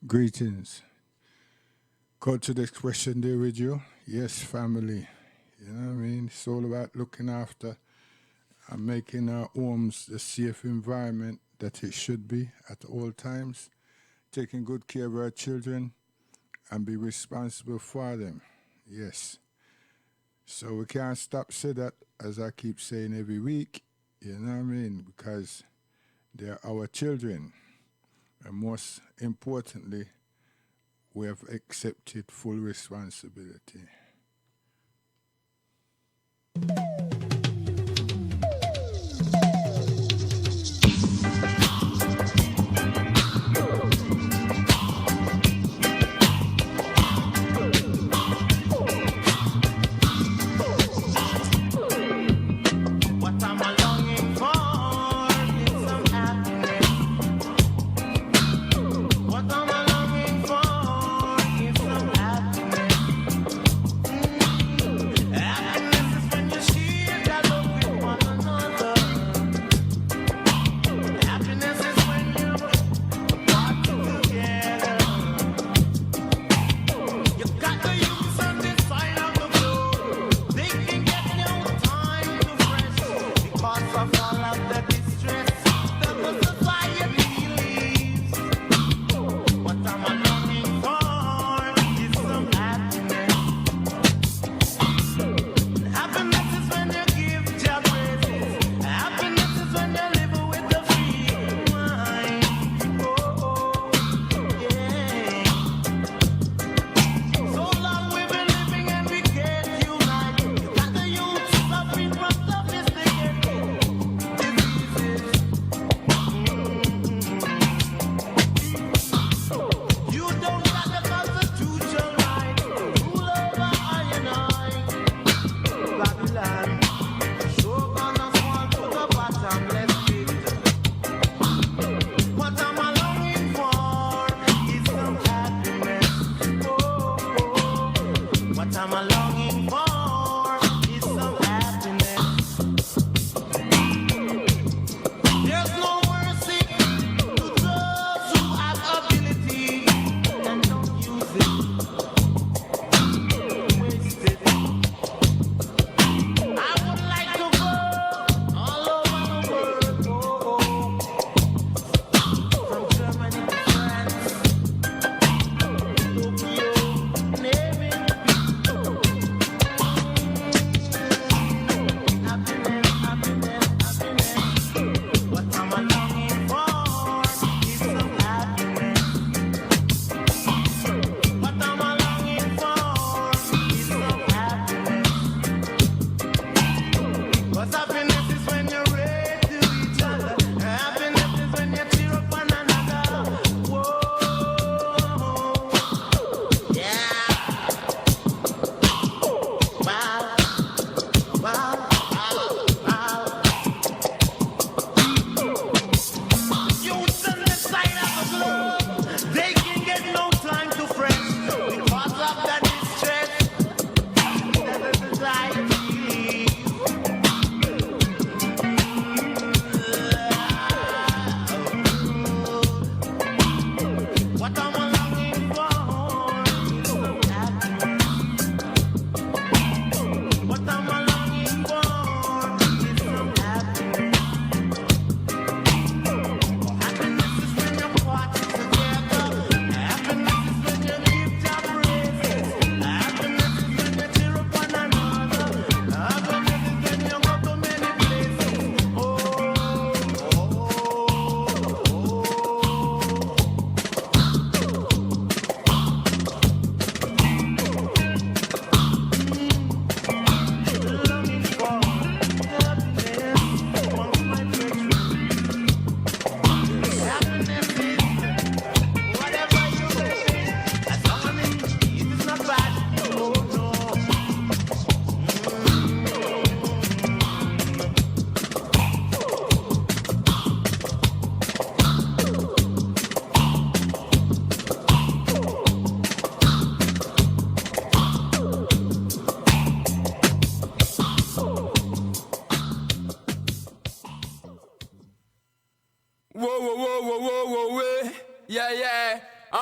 Greetings. Culture the expression there with you. Yes, family. You know what I mean? It's all about looking after and making our homes the safe environment that it should be at all times. Taking good care of our children and be responsible for them. Yes. So we can't stop say that as I keep saying every week. You know what I mean? Because they're our children. And most importantly, we have accepted full responsibility. What am I longing for? Is some happiness. What am I longing for? Is some happiness.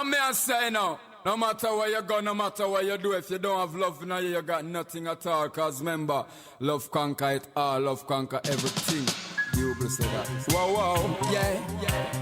And me I say now, no matter where you go, no matter what you do, if you don't have love in you, you got nothing at all. Cause remember, love conquer it all, love conquer everything. You will say that. Wow, wow, yeah, yeah.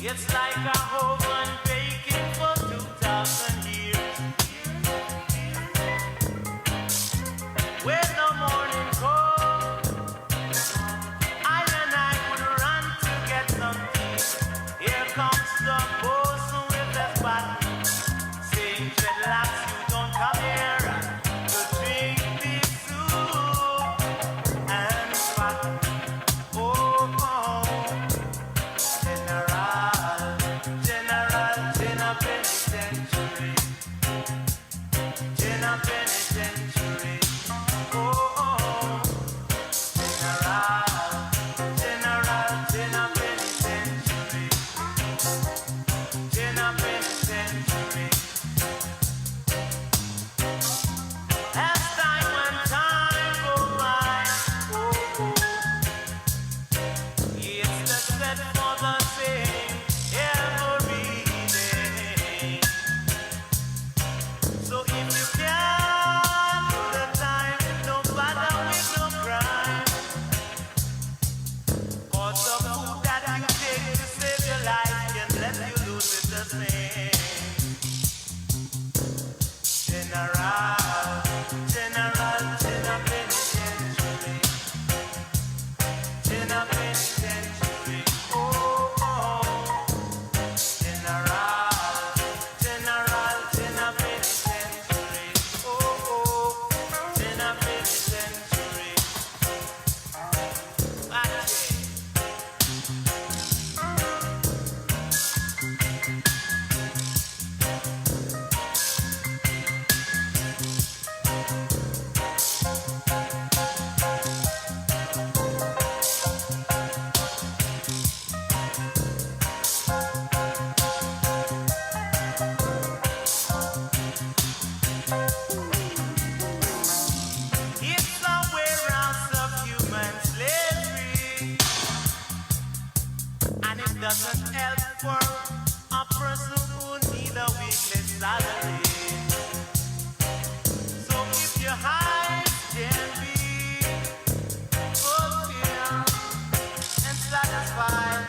It's like a oven baking for 2,000 years. When the morning comes, I and I would run to get some tea. Here comes the bosun with the button, saying, "Dreadlocks, you don't come here to drink this soup and fat." Oh, oh. Doesn't help for a person who need a weekly salary. So if your eyes can be fulfilled and satisfied,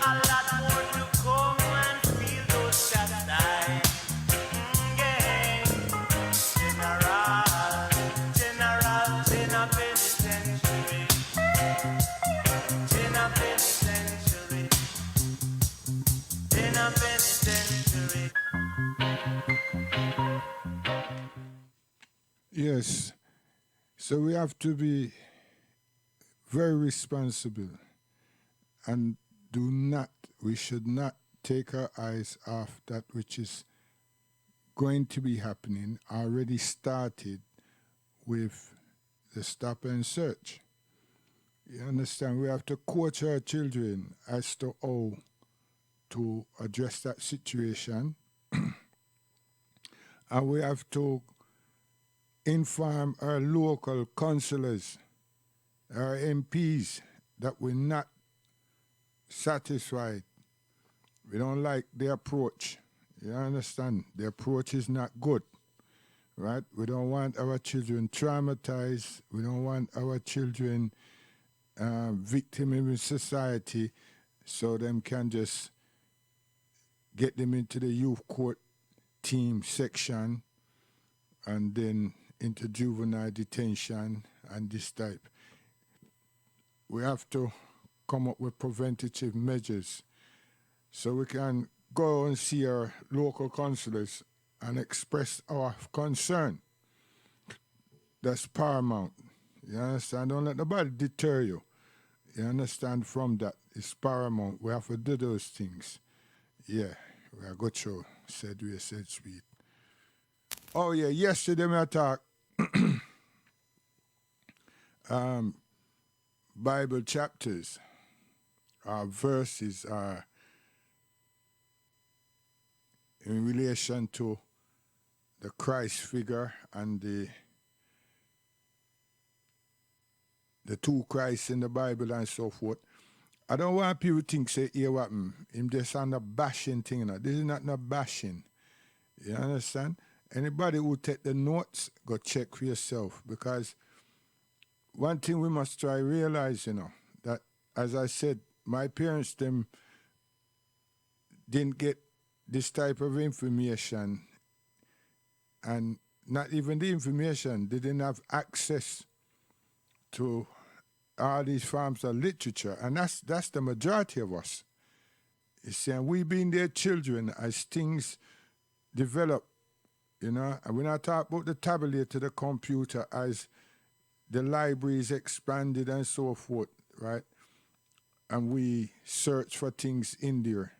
a lot more to come and feel those that die. Yeah. General penitentiary. General penitentiary. Yes. So we have to be very responsible and we should not take our eyes off that which is going to be happening, already started with the stop and search. You understand? We have to coach our children as to how to address that situation. And we have to inform our local councillors, our MPs, that we're not satisfied. We don't like the approach. You understand? The approach is not good, right? We don't want our children traumatized. We don't want our children victim in society, so them can just get them into the youth court team section and then into juvenile detention and this type. We have to come up with preventative measures so we can go and see our local councillors and express our concern That's paramount. You understand? Don't let nobody deter you. You understand? From that, it's paramount. We have to do those things. Yeah, we are good show. Said we said sweet. Oh yeah, yesterday we talk Bible chapters, verses in relation to the Christ figure and the two Christs in the Bible and so forth. I don't want people to think, say, here what him just on the bashing thing. You know. This is not no bashing. You understand? Anybody who take the notes, go check for yourself. Because one thing we must try realize, that, as I said, my parents, them didn't get this type of information, and not even the information, they didn't have access to all these forms of literature, and that's the majority of us. You see, and we being their children as things develop, and we're not talking about the tablet to the computer as the libraries expanded and so forth, right? And we search for things in there.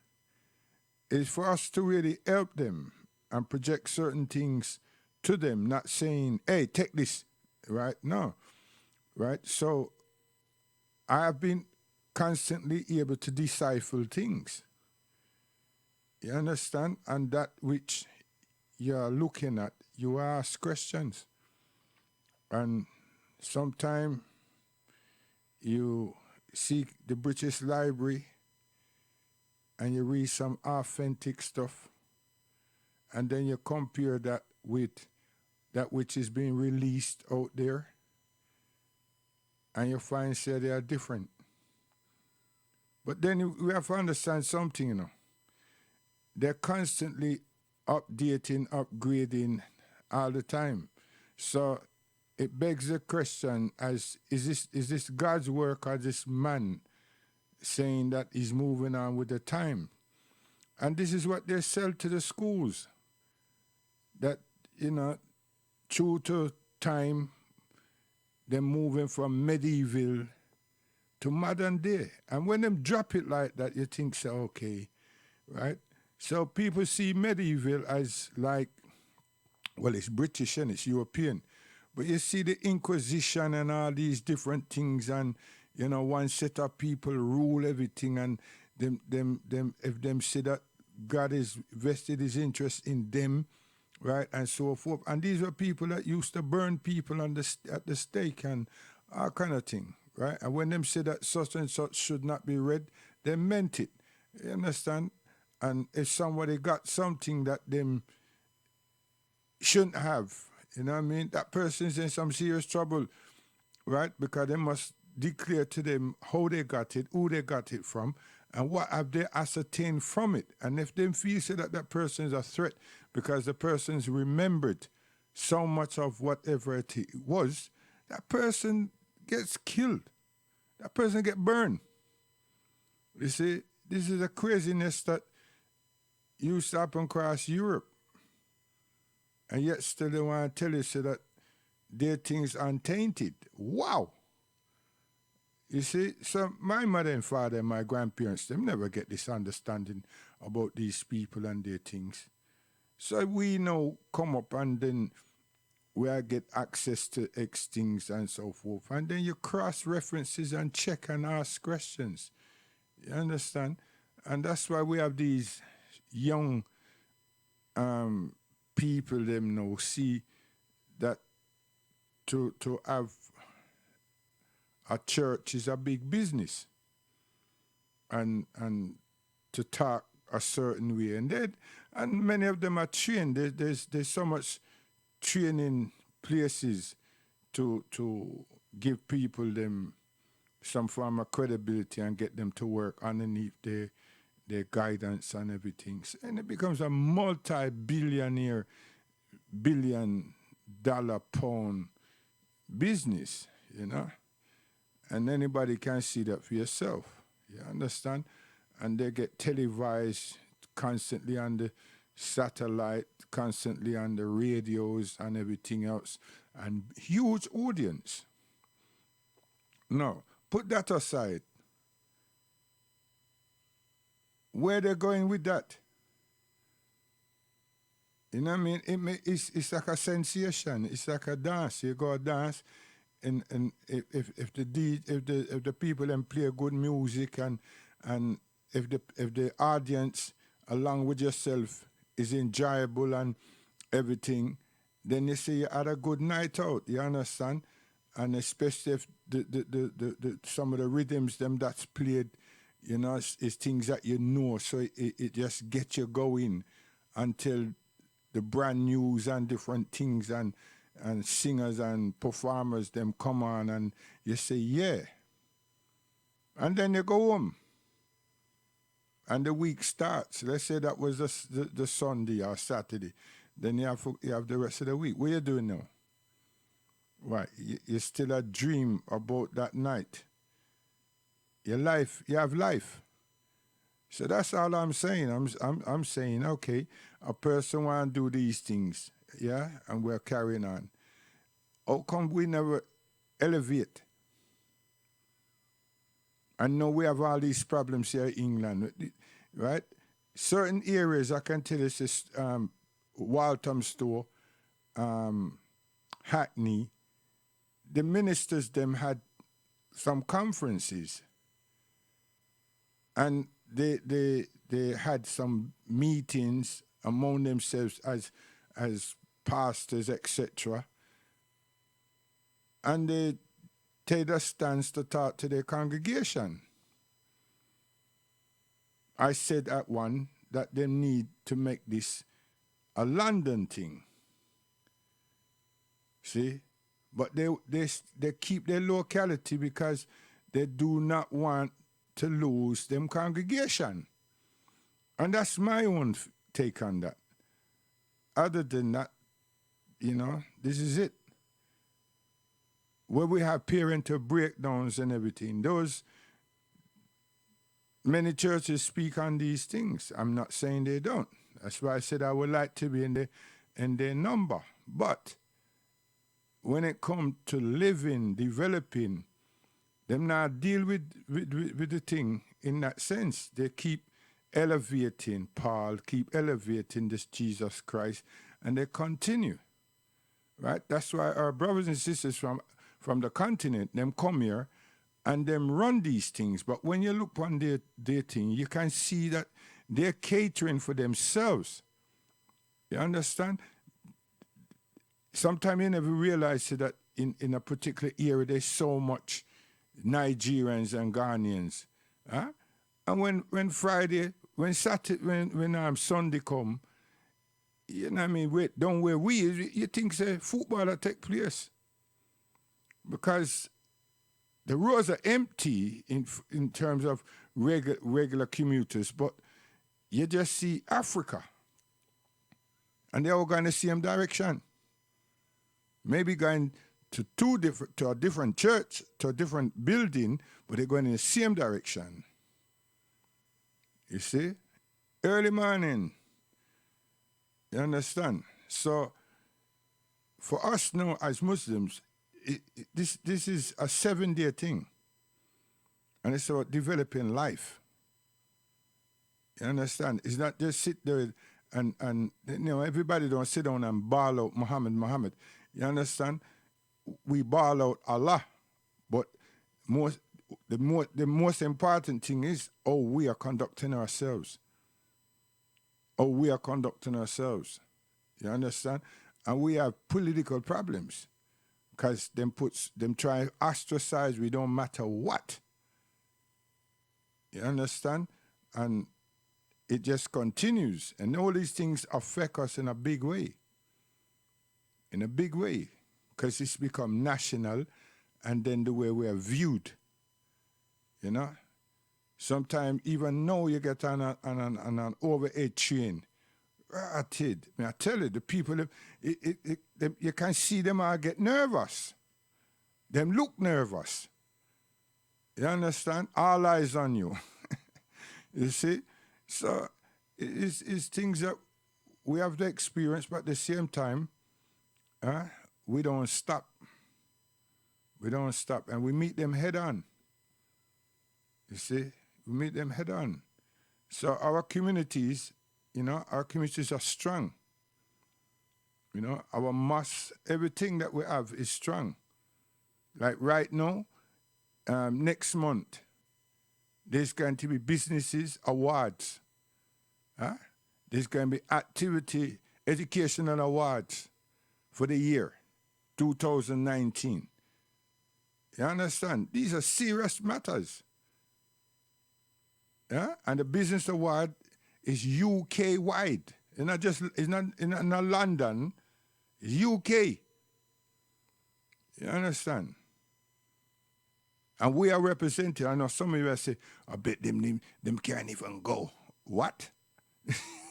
It's for us to really help them and project certain things to them, not saying, hey, take this, right? No, right? So I have been constantly able to decipher things. You understand? And that which you're looking at, you ask questions. And sometimes you see the British Library and you read some authentic stuff, and then you compare that with that which is being released out there, and you find say they are different. But then we have to understand something, They're constantly updating, upgrading all the time. So it begs the question as is this God's work or this man saying that he's moving on with the time? And this is what they sell to the schools. That, true to time, they're moving from medieval to modern day. And when them drop it like that, you think, so, okay, right? So people see medieval as like, well, it's British and it's European. But you see the Inquisition and all these different things, and, one set of people rule everything, and them if them say that God has vested his interest in them, right, and so forth. And these were people that used to burn people at the stake and all kind of thing, right? And when them say that such and such should not be read, they meant it. You understand? And if somebody got something that them shouldn't have, that person's in some serious trouble, right? Because they must declare to them how they got it, who they got it from, and what have they ascertained from it. And if they feel so that person is a threat because the person's remembered so much of whatever it was, that person gets killed. That person gets burned. You see, this is a craziness that used to happen across Europe. And yet still they want to tell you so that their things untainted. Wow. You see, so my mother and father and my grandparents, them never get this understanding about these people and their things. So we now come up and then we get access to X things and so forth. And then you cross references and check and ask questions. You understand? And that's why we have these young people them now see that to have a church is a big business, and to talk a certain way, and many of them are trained. There's so much training places to give people them some form of credibility and get them to work underneath their guidance and everything. And it becomes a multi-billionaire, $billion pound business, And anybody can see that for yourself. You understand? And they get televised constantly on the satellite, constantly on the radios and everything else, and huge audience. Now, put that aside. Where they're going with that? You know what I mean? It's like a sensation. It's like a dance. You go dance, and if the people then play good music and if the audience along with yourself is enjoyable and everything, then you say you had a good night out. You understand? And especially if the some of the rhythms them that's played, you know, is things that you know, so it just gets you going until the brand news and different things and singers and performers them come on and you say yeah, and then you go home and the week starts. Let's say that was the Sunday or Saturday, then you have the rest of the week. What are you doing now? Right, you still a dream about that night. Your life, you have life. So that's all I'm saying. I'm saying, okay, a person want to do these things, yeah, and we're carrying on. How come we never elevate? I know we have all these problems here in England, right? Certain areas, I can tell you, this Walthamstow, Hackney, the ministers them had some conferences, and they had some meetings among themselves as pastors, etc. And they take a stance to talk to their congregation. I said at one that they need to make this a London thing. See? But they keep their locality because they do not want to lose them congregation. And that's my own take on that. Other than that, you know, this is it. Where we have parental breakdowns and everything, those many churches speak on these things. I'm not saying they don't. That's why I said I would like to be in their number. But when it comes to living, developing, them not deal with the thing in that sense. They keep elevating Paul, keep elevating this Jesus Christ, and they continue. Right? That's why our brothers and sisters from the continent, them come here and them run these things. But when you look on their thing, you can see that they're catering for themselves. You understand? Sometimes you never realize that in a particular area there's so much Nigerians and Ghanaians. Huh? And when Friday, when Saturday, when Sunday come, you know what I mean, wait, down where we is, you think say football that take place. Because the roads are empty in terms of regular commuters, but you just see Africa. And they're all going the same direction. Maybe going to a different church, to a different building, but they're going in the same direction. You see? Early morning. You understand? So, for us now as Muslims, this is a 7-day thing. And it's about developing life. You understand? It's not just sit there and you know, everybody don't sit down and bawl out Muhammad. You understand? We bawl out Allah, but the most important thing is how we are conducting ourselves. How we are conducting ourselves. You understand? And we have political problems because them try to ostracize. We don't matter what. You understand? And it just continues, and all these things affect us in a big way. In a big way, because it's become national, and then the way we are viewed. You know, sometimes even now you get on an overhead train. I tell you, the people, you can see them all get nervous. Them look nervous. You understand? All eyes on you. You see? So it's things that we have the experience, but at the same time, we don't stop. We don't stop, and we meet them head on. You see, we meet them head on. So our communities, our communities are strong. Our mass, everything that we have is strong. Like right now, next month, there's going to be businesses awards. There's going to be activity, educational awards for the year 2019. You understand? These are serious matters. Yeah? And the business award is UK wide. It's not London, it's UK. You understand? And we are represented. I know some of you say, I bet them can't even go. What?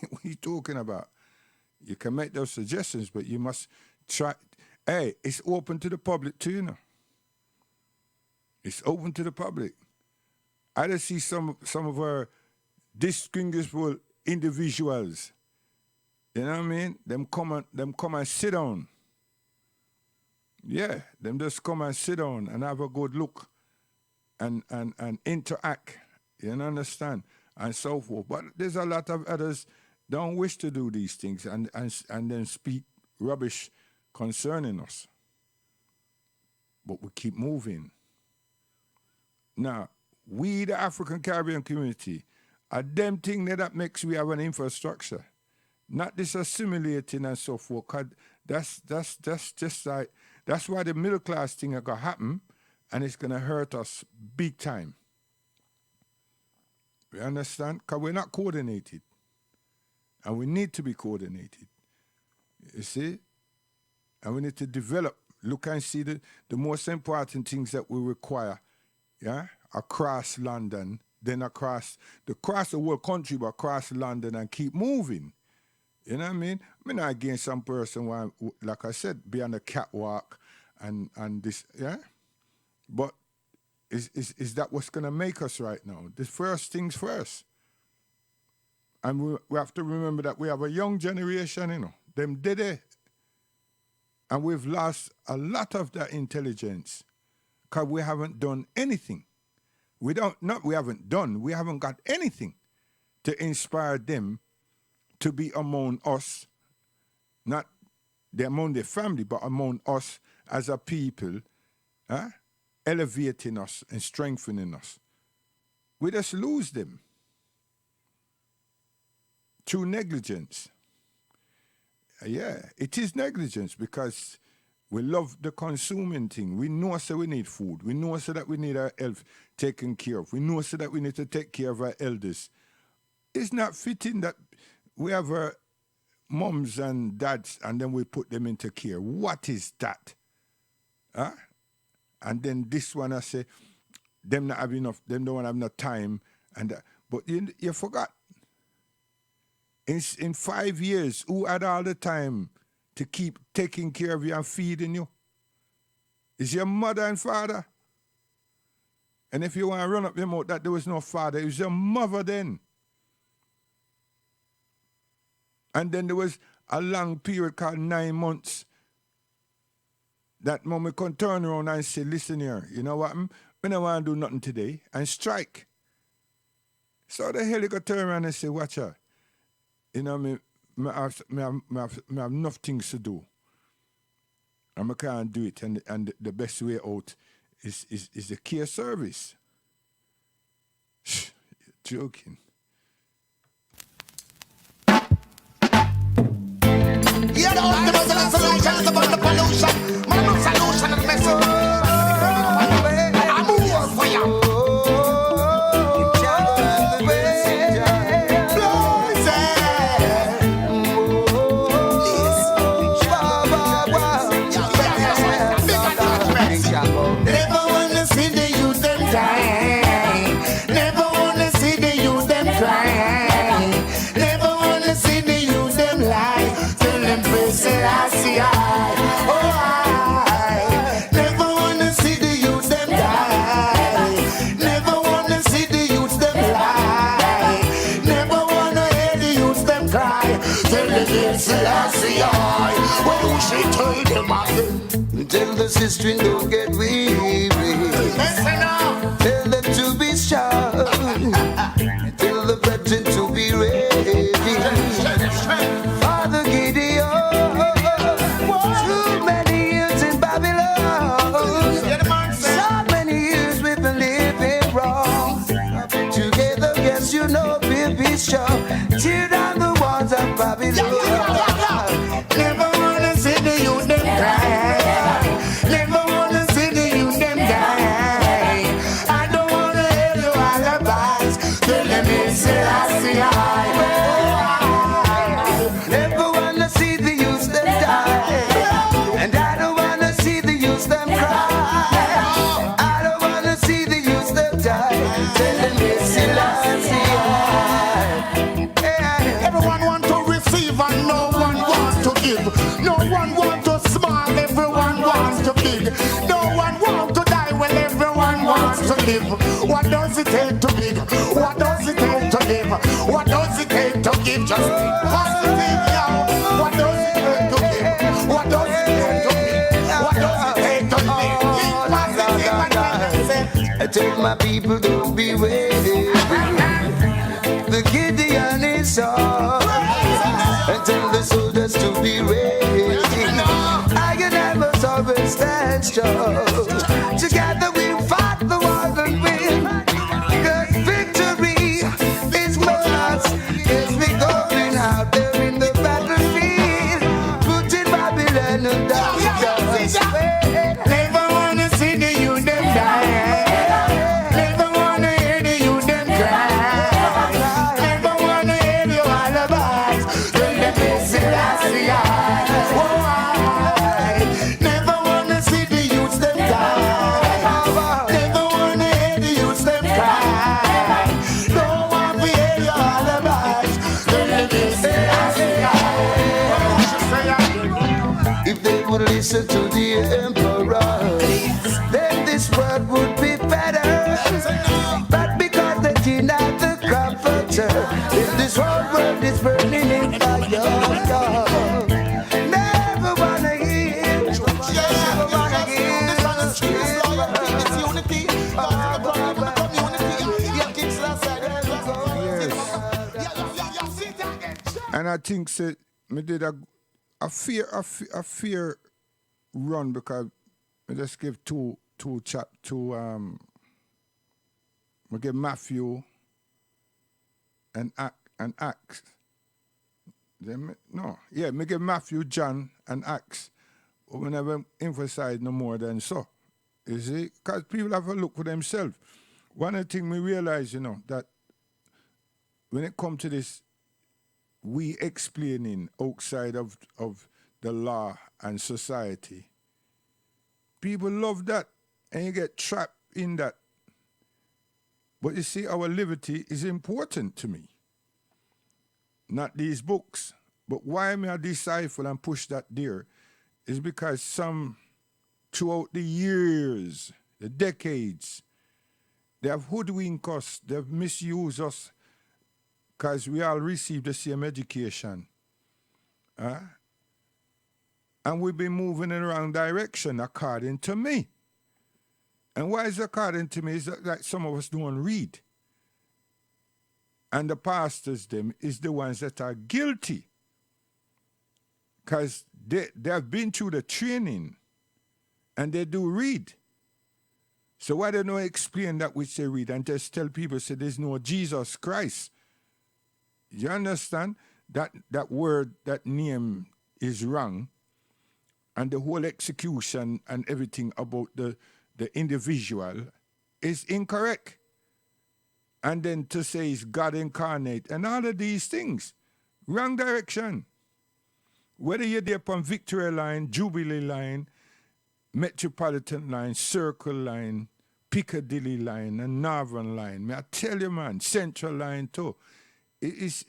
What are you talking about? You can make those suggestions, but you must try. Hey, it's open to the public too, It's open to the public. I just see some of our distinguishable individuals. You know what I mean? Them come and sit down. Yeah, them just come and sit down and have a good look and interact. You understand? And so forth. But there's a lot of others don't wish to do these things and then speak rubbish concerning us. But we keep moving. Now, we, the African Caribbean community, are them thing that makes we have an infrastructure. Not this assimilating and so forth. 'Cause that's just like, that's why the middle class thing are gonna happen, and it's gonna hurt us big time. You understand? Because we're not coordinated. And we need to be coordinated. You see? And we need to develop, look and see the most important things that we require, across London, then across the whole country, but across London, and keep moving. You know what I mean? I'm not against some person, like I said, be on the catwalk and this, But is that what's going to make us right now? The first things first. And we have to remember that we have a young generation, them did it. And we've lost a lot of that intelligence because we haven't done anything. We haven't got anything to inspire them to be among us, not among their family, but among us as a people, elevating us and strengthening us. We just lose them through negligence. Yeah, it is negligence because we love the consuming thing. We know so we need food. We know so that we need our health taken care of. We know so that we need to take care of our elders. It's not fitting that we have our moms and dads and then we put them into care. What is that? And then this one I say, them not have enough, them don't have enough time. But you forgot. In 5 years, who had all the time to keep taking care of you and feeding you? It's your mother and father. And if you want to run up your mouth that there was no father, it was your mother then. And then there was a long period called 9 months that mommy can turn around and say, listen here, you know what? I don't want to do nothing today and strike. So the hell you can turn around and say, watch out. You know, I have enough things to do. And I can't do it. And the best way out is the care service. You're joking. You know, the most solution is about the pollution. Man, solution and mess. I'm more for you. I see, oh, sister, don't get weary. Tell them to be strong. Tell the brethren to be ready. Father Gideon, too many years in Babylon. So many years we've been living wrong. Together, yes, you know we'll be strong. Tear down the walls of Babylon. Never wanna see the youth them cry. Never wanna see the youth them die. I don't wanna hear your alibis. Tell them it's I. Never wanna see the youth them die. And I don't wanna see the youth them cry. I don't wanna see the youth them die. Tell them it's Everyone want to receive and no one wants to give. No one wants to smile, everyone wants to big. No one wants to die when everyone wants to live. What does it take to big? What does it take to live? What does it take to give? Just be positive, yo. What does it take to give? What does it take to give? What does it take to live? Be positive and I tell my people don't be ready. The Gideon is on. And tell the soldiers to be ready. I can never always stand strong. Together we'll fight the war and win. Cause victory is ours. Yes, we're going out there in the battlefield. Putting Babylon down. Never wanna see the youth them die. Never wanna hear the youth them cry. Never wanna hear your alibis. Tell them it's never wanna see the youths them die. Never wanna hear the youths them cry. Don't want to hear your alibis. Tell them it's if they would listen to the emperor, then this world would be better. But because they deny the comforter, if this whole world is burning in fire, never wanna hear, never wanna hear. And I think say me did a fear run because I just give two we give Matthew and Acts. Me give Matthew, John, and Acts. But we never emphasize no more than so. You see? Because people have a look for themselves. One of the things we realize, that when it comes to this, we explaining outside of the law and society, people love that, and you get trapped in that. But you see, our liberty is important to me. Not these books. But why may I decipher and push that there is because some, throughout the years, the decades, they have hoodwinked us, they have misused us, because we all receive the same education. And we've been moving in the wrong direction, according to me. And why is it according to me? Is that like some of us don't read. And the pastors, them, is the ones that are guilty. Because they have been through the training and they do read. So why they don't explain that which they read and just tell people, say there's no Jesus Christ? You understand? That word, that name is wrong. And the whole execution and everything about the individual is incorrect. And then to say it's God incarnate and all of these things, wrong direction. Whether you're there on Victoria Line, Jubilee Line, Metropolitan Line, Circle Line, Piccadilly Line, and Northern Line, may I tell you, man, Central Line too, it's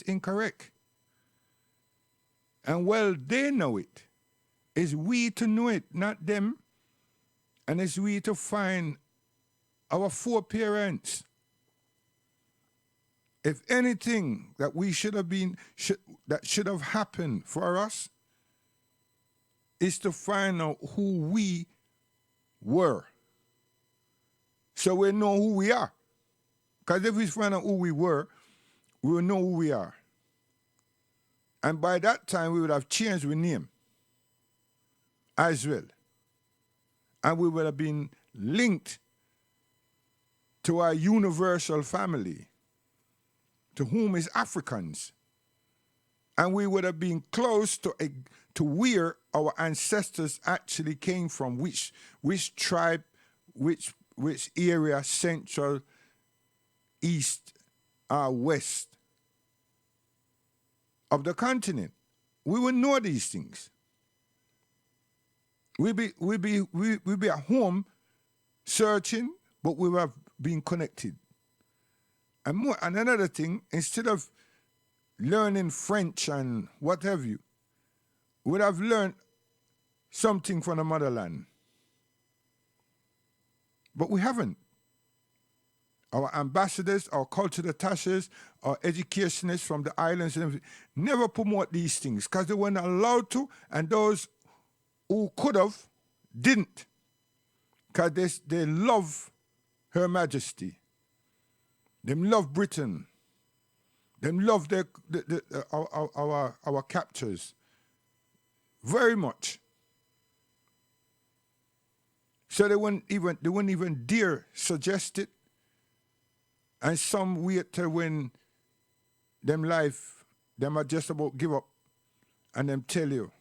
incorrect. And well, they know it. It's we to know it, not them. And it's we to find our foreparents. If anything that we should have been, that should have happened for us, is to find out who we were. So we know who we are. Because if we find out who we were, we will know who we are. And by that time, we would have changed our name as well. And we would have been linked to our universal family, to whom is Africans. And we would have been close to where our ancestors actually came from, which tribe, which area, central, east, or west of the continent. We would know these things. We'd be at home searching, but we would have been connected. And another thing, instead of learning French and what have you, we would have learned something from the motherland. But we haven't. Our ambassadors, our cultural attaches, our educationists from the islands and everything never promote these things because they weren't allowed to, and those who could have didn't, because they love Her Majesty. They love Britain. They love our captors very much. So they wouldn't even dare suggest it. And some wait till when them are just about give up and them tell you.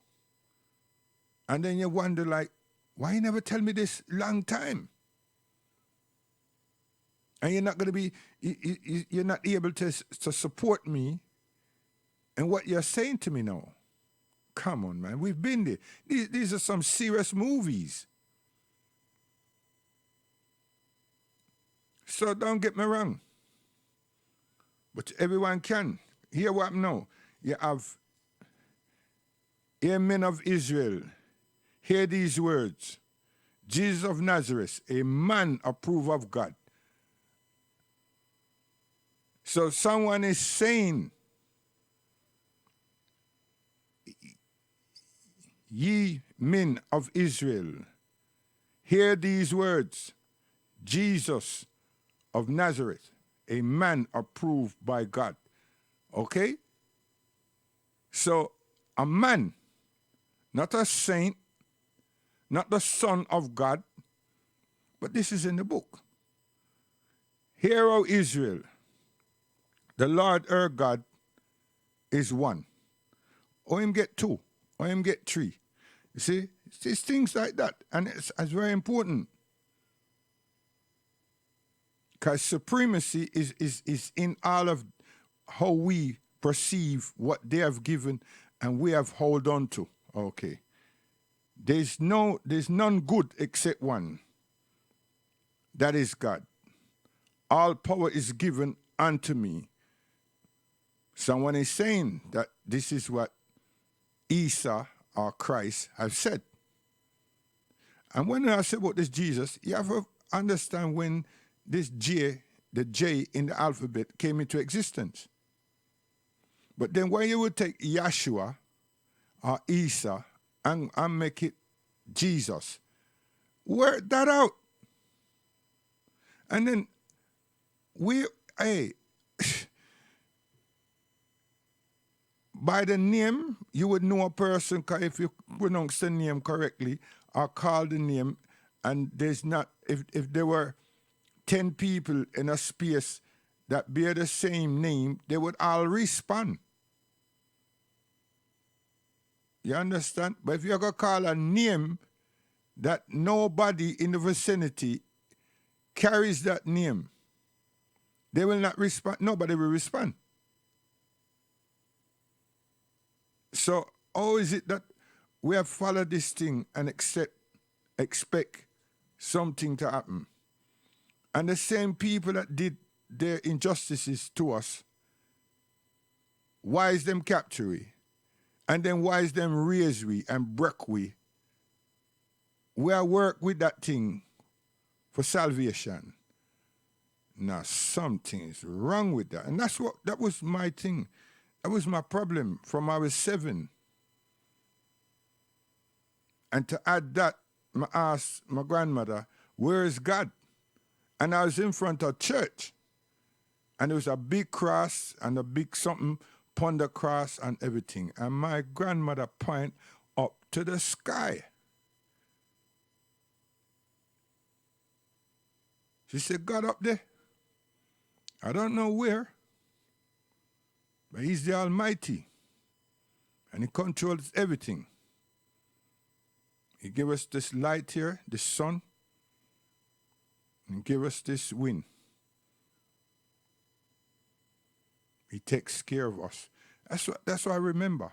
And then you wonder like, why you never tell me this long time? And you're not going to be, you're not able to support me and what you're saying to me now. Come on, man. We've been there. These are some serious movies. So don't get me wrong. But everyone can. Hear what I know. You have, men of Israel, hear these words. Jesus of Nazareth, a man approved of God. So someone is saying, ye men of Israel, hear these words. Jesus of Nazareth, a man approved by God. Okay? So a man, not a saint, not the Son of God, but this is in the book. Hear, O Israel, the Lord our God is one. Or him get two, or him get three. You see, it's things like that, and it's very important. Because supremacy is in all of how we perceive what they have given and we have hold on to. Okay. There's none good except one. That is God. All power is given unto me. Someone is saying that this is what Isa or Christ have said. And when I say about this Jesus, you have to understand when this J, the J in the alphabet, came into existence. But then when you would take Yeshua or Isa and make it Jesus, work that out. And then by the name, you would know a person if you pronounce the name correctly or call the name, and there's not, if there were 10 people in a space that bear the same name, they would all respond. You understand? But if you're going to call a name that nobody in the vicinity carries that name, they will not respond. Nobody will respond. So how is it that we have followed this thing and expect something to happen? And the same people that did their injustices to us, why is them capture we? And then why is them raise we and break we? We are work with that thing for salvation. Now something is wrong with that. And that was my thing. That was my problem from I was 7. And to add that, I asked my grandmother, where is God? And I was in front of church. And there was a big cross and a big something upon the cross and everything. And my grandmother pointed up to the sky. She said, God up there. I don't know where, but he's the Almighty. And he controls everything. He gave us this light here, this sun, and give us this wind. He takes care of us. That's what I remember.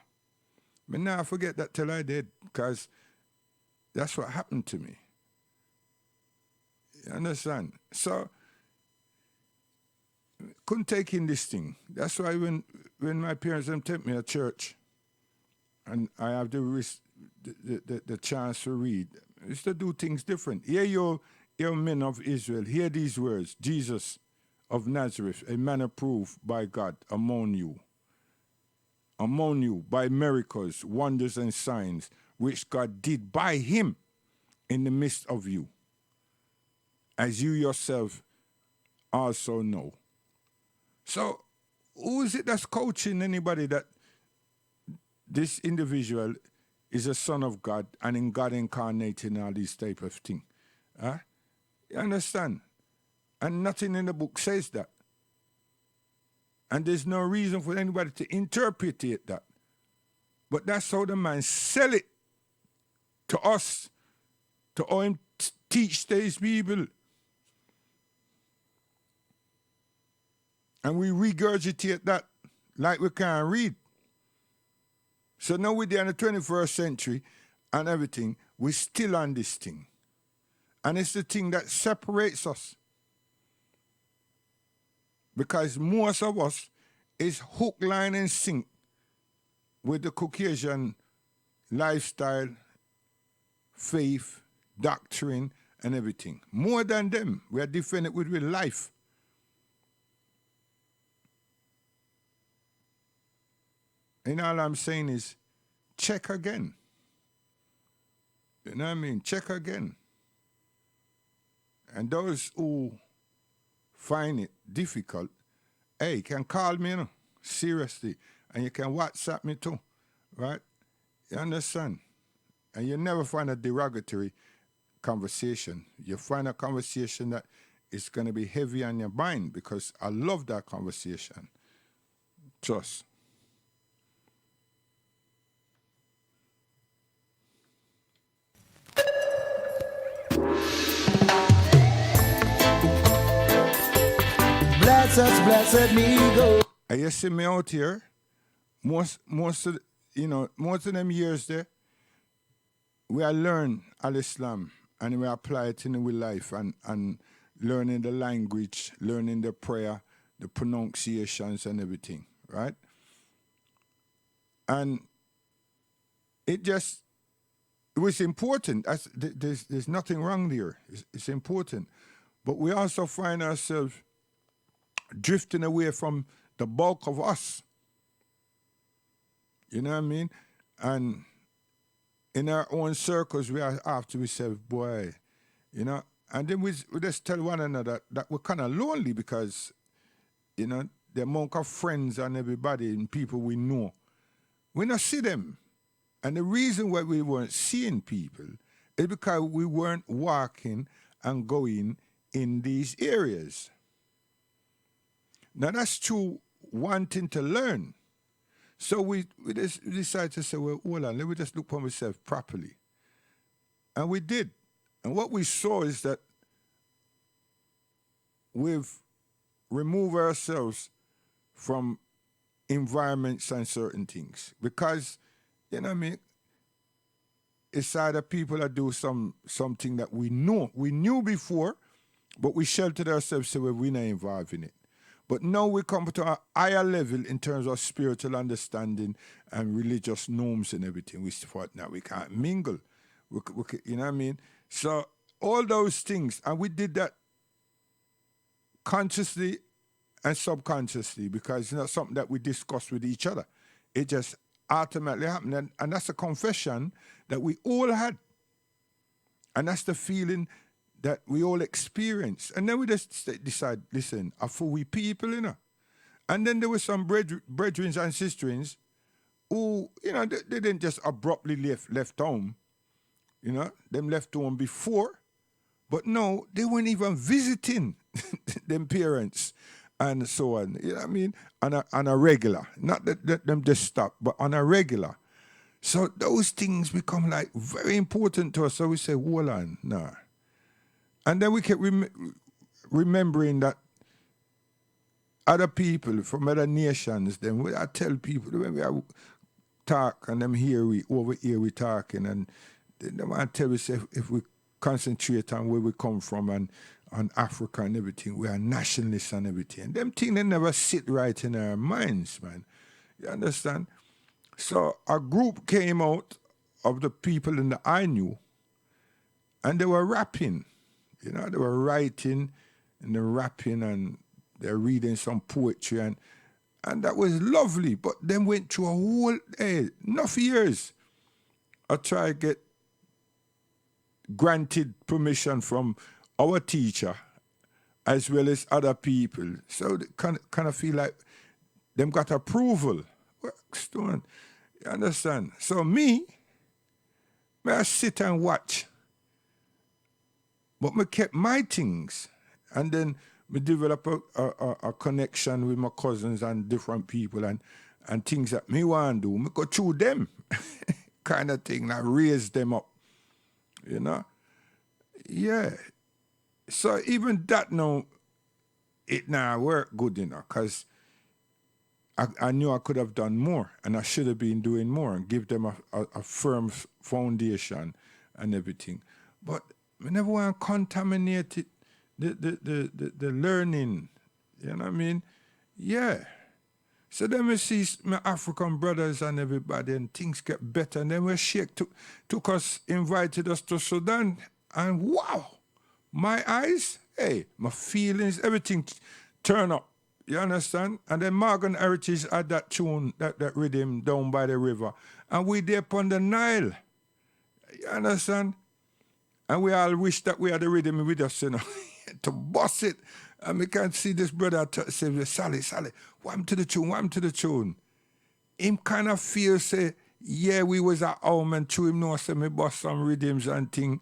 But now I forget that till I did, because that's what happened to me. You understand? So, couldn't take in this thing. That's why when my parents take me to church, and I have the chance to read, is to do things different. Hear you men of Israel, hear these words. Jesus of Nazareth, a man approved by God among you by miracles, wonders, and signs, which God did by him in the midst of you, as you yourself also know. So, who is it that's coaching anybody that this individual is a son of God and in God incarnating all these type of things? Huh? You understand? And nothing in the book says that. And there's no reason for anybody to interpret it that. But that's how the man sell it to us, to all him teach these people. And we regurgitate that like we can't read. So now we're there in the 21st century and everything, we're still on this thing. And it's the thing that separates us. Because most of us is hook, line, and sink with the Caucasian lifestyle, faith, doctrine, and everything. More than them. We are defended with life. And all I'm saying is, check again. You know what I mean? Check again. And those who find it difficult, hey, you can call me, seriously. And you can WhatsApp me too, right? You understand? And you never find a derogatory conversation. You find a conversation that is going to be heavy on your mind, because I love that conversation. Trust. Bless us, blessed me go. And you see me out here, most of them years there, we are learn Al-Islam and we apply it in our life and learning the language, learning the prayer, the pronunciations and everything, right? And it was important. There's nothing wrong there. It's important. But we also find ourselves drifting away from the bulk of us. You know what I mean? And in our own circles, we are after ourselves, boy, you know. And then we just tell one another that we're kind of lonely because, you know, the amount of friends and everybody and people we know, we don't see them. And the reason why we weren't seeing people is because we weren't walking and going in these areas. Now that's true, wanting to learn. So we just decided to say, well, hold on, let me just look for myself properly. And we did. And what we saw is that we've removed ourselves from environments and certain things. Because, you know what I mean, it's either people that do something that we knew before, but we sheltered ourselves so we're not involved in it. But now we come to a higher level in terms of spiritual understanding and religious norms and everything. We thought, now we can't mingle. You know what I mean? So all those things, and we did that consciously and subconsciously because it's not something that we discussed with each other. It just automatically happened. And that's a confession that we all had And that's the feeling that we all experience. And then we just decide, listen, are for we people, you know. And then there were some brethren and sisterins who, you know, they didn't just abruptly left home. You know, them left home before, but no, they weren't even visiting them parents and so on. You know what I mean? On a regular. Not that them just stop, but on a regular. So those things become like very important to us. So we say, hold on, nah. And then we kept remembering that other people from other nations, then I tell people, when we talk and them here, over here we talking, and they want to tell us if we concentrate on where we come from and on Africa and everything, we are nationalists and everything. And them things, they never sit right in our minds, man. You understand? So a group came out of the people in the I knew, and they were rapping. You know, they were writing and they're rapping and they're reading some poetry, and that was lovely. But then went through a whole, enough years. I tried to get granted permission from our teacher as well as other people. So they kind of feel like them got approval. Stone, you understand? So may I sit and watch. But I kept my things. And then we develop a connection with my cousins and different people and things that me want to do. I go through them kind of thing. I raise them up. You know? Yeah. So even that now, it now work good, you know, because I knew I could have done more and I should have been doing more and give them a firm foundation and everything. But we never want to contaminate it, the learning. You know what I mean? Yeah. So then we see my African brothers and everybody and things get better. And then Sheikh took us, invited us to Sudan. And wow, my eyes, my feelings, everything turn up. You understand? And then Morgan Heritage had that tune, that rhythm down by the river. And we there upon the Nile. You understand? And we all wish that we had the rhythm with us, you know, to bust it. And we can see this brother say, Sally, wham to the tune. Him kind of feel, say, yeah, we was at home and to him know, say, me bust some rhythms and thing.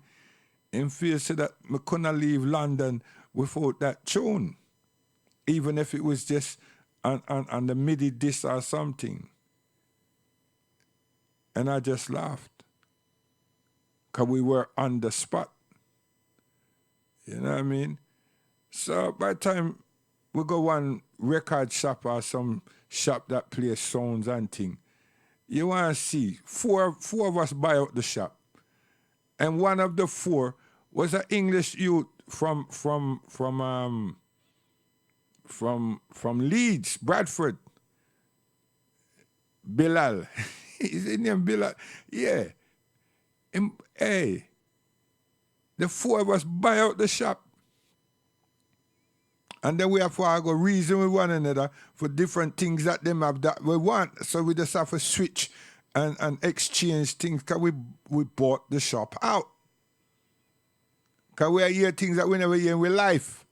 Him feel, say, that me couldn't leave London without that tune. Even if it was just on the MIDI disc or something. And I just laughed. Because we were on the spot. You know what I mean? So by the time we go one record shop or some shop that plays sounds and thing, you want to see four of us buy out the shop. And one of the four was an English youth from Leeds, Bradford. Bilal. His name Bilal. Yeah. The four of us buy out the shop. And then we have to go reason with one another for different things that them have that we want. So we just have to switch and exchange things because we bought the shop out. Because we hear things that we never hear in our life.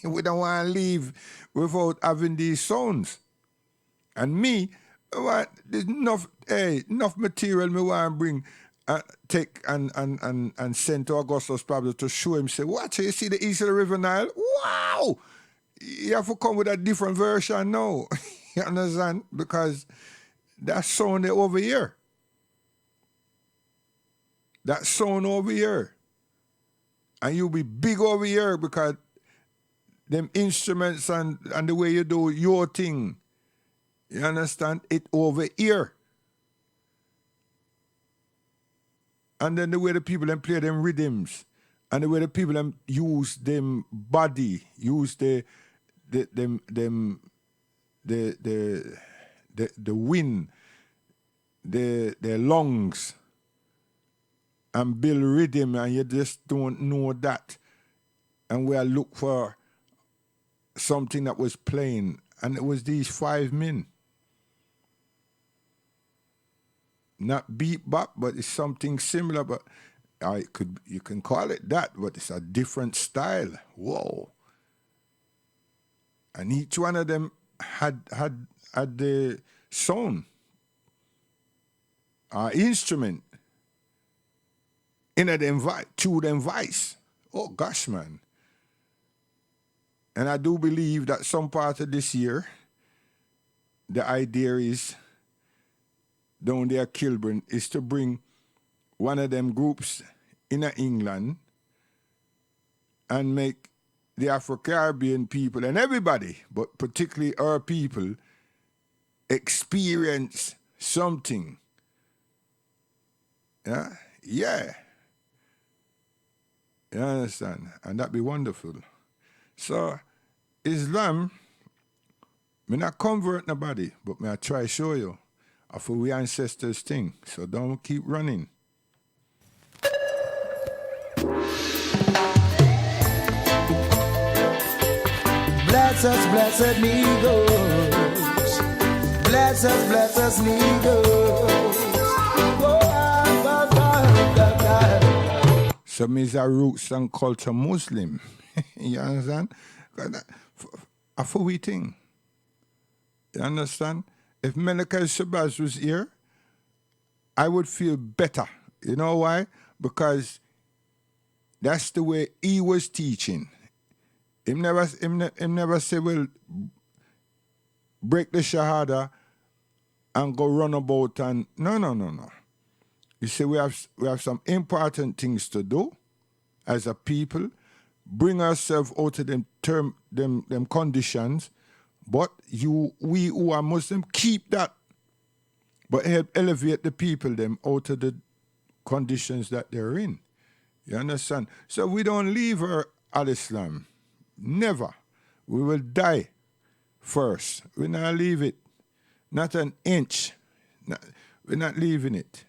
We don't want to leave without having these sounds. And me, there's enough material me want to bring, take and send to Augustus Pablo to show him, say, watch, you see the East of the River Nile? Wow! You have to come with a different version now. You understand? Because that sound over here. That sound over here. And you'll be big over here because them instruments and the way you do your thing, you understand? It over here. And then the way the people them play them rhythms, and the way the people them use them body, use the wind, their lungs, and build rhythm, and you just don't know that. And we look for something that was playing, and it was these 5 men. Not beat bop, but it's something similar. But you can call it that, but it's a different style. Whoa. And each one of them had the sound, instrument in to them voice. Oh gosh, man. And I do believe that some part of this year, the idea is down there Kilburn is to bring one of them groups in England and make the Afro-Caribbean people and everybody, but particularly our people, experience something. Yeah? Yeah. You understand? And that'd be wonderful. So, Islam, me not convert nobody, but me I try show you of we ancestors thing. So don't keep running. Bless us, blessed Negroes. Bless us, Negroes. So me's a roots and culture Muslim. You understand? A for we thing. You understand? If Menaka Shabazz was here, I would feel better. You know why? Because that's the way he was teaching. Him never say, well, break the Shahada and go run about and no. You see, we have some important things to do as a people. Bring ourselves out of them conditions, but we who are Muslim keep that, but help elevate the people them out of the conditions that they're in. You understand? So we don't leave Al-Islam. Never. We will die first. We not leave it. Not an inch. We're not leaving it.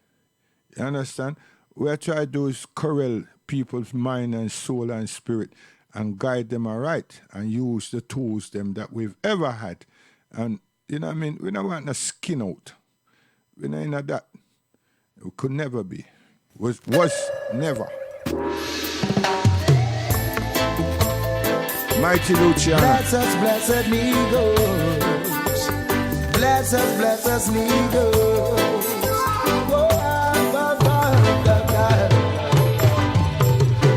You understand? We are trying to do is corral people's mind and soul and spirit and guide them aright and use the tools them that we've ever had. And, you know what I mean? We don't want to skin out. We're not into that. We could never be. Was never. Mighty Luciano. Bless us, blessed Negroes. Bless us, Negroes.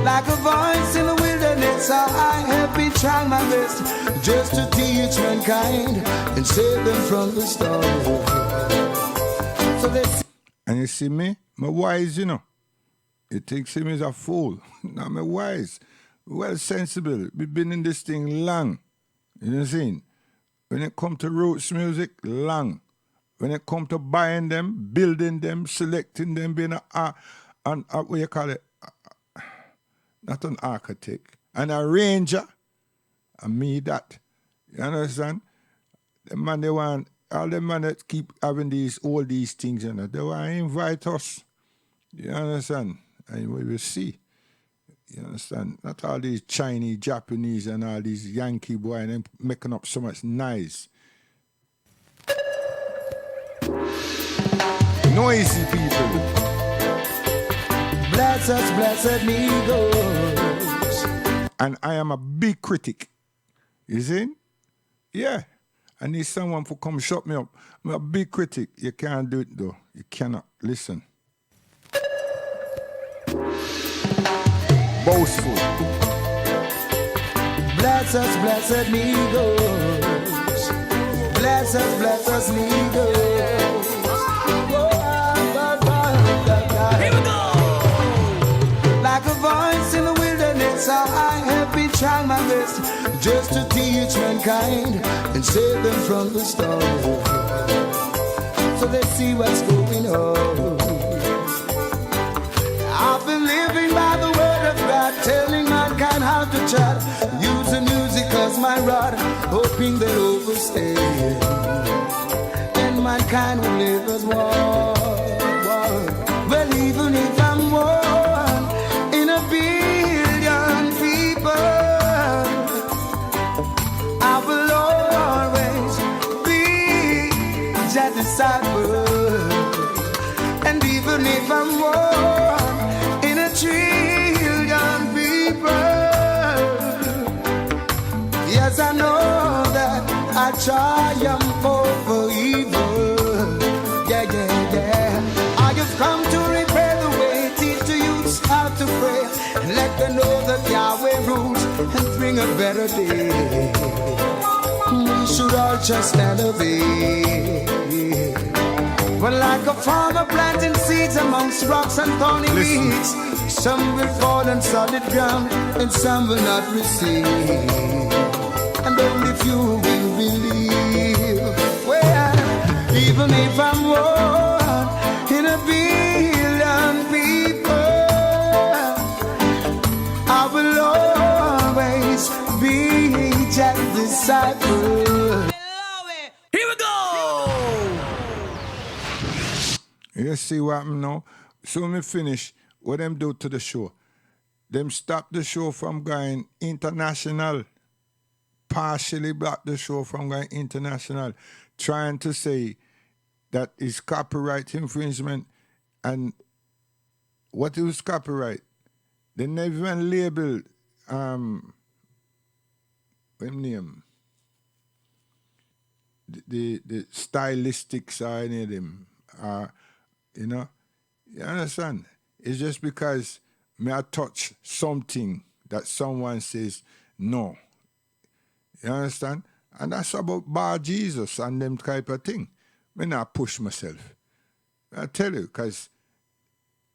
Like a voice in the wilderness, I have been trying my best just to teach mankind and save them from the storm. So and you see me? I'm wise, you know. You think me as a fool. No, I'm wise. Well sensible. We've been in this thing long. You know what I'm saying? When it comes to roots music, long. When it comes to buying them, building them, selecting them, being what you call it? Not an architect, an arranger. And me that. You understand? The man they want, all the man that keep having all these things, you know, they want to invite us. You understand? And we will see. You understand? Not all these Chinese, Japanese, and all these Yankee boys and them making up so much noise. Noisy people. Bless us, blessed Negroes. And I am a big critic. You see? Yeah. I need someone to come shut me up. I'm a big critic. You can't do it though. You cannot. Listen. Boastful. Bless us, blessed Negroes. Bless us, Negroes. Here we go! Like a voice in the wilderness, I have been trying my best just to teach mankind and save them from the storm. So let's see what's going on. I've been living by the word of God, telling mankind how to chat, using music as my rod, hoping they'll overstay, and mankind will live as one. Well, even if I'm one in a billion people, I will always be your disciple. And even if I'm one in a trillion know that I triumph over evil. Yeah, yeah, yeah. I have come to repair the way, teach the youths how to pray, and let them know that Yahweh rules and bring a better day. We should all just stand obey. But like a farmer planting seeds amongst rocks and thorny weeds, some will fall on solid ground and some will not receive, and only few will believe. Well, even if I'm one in a billion people, I will always be Jack's disciple. Here we go! You see what happened now? So me finish, what them do to the show? Them stop the show from going international. Partially block the show from going international. Trying to say that it's copyright infringement. And what is copyright? They never even labeled what name? The stylistics or any of them. You know? You understand? It's just because may I touch something that someone says no. You understand? And that's about Bar Jesus and them type of thing. Me not push myself. I tell you, because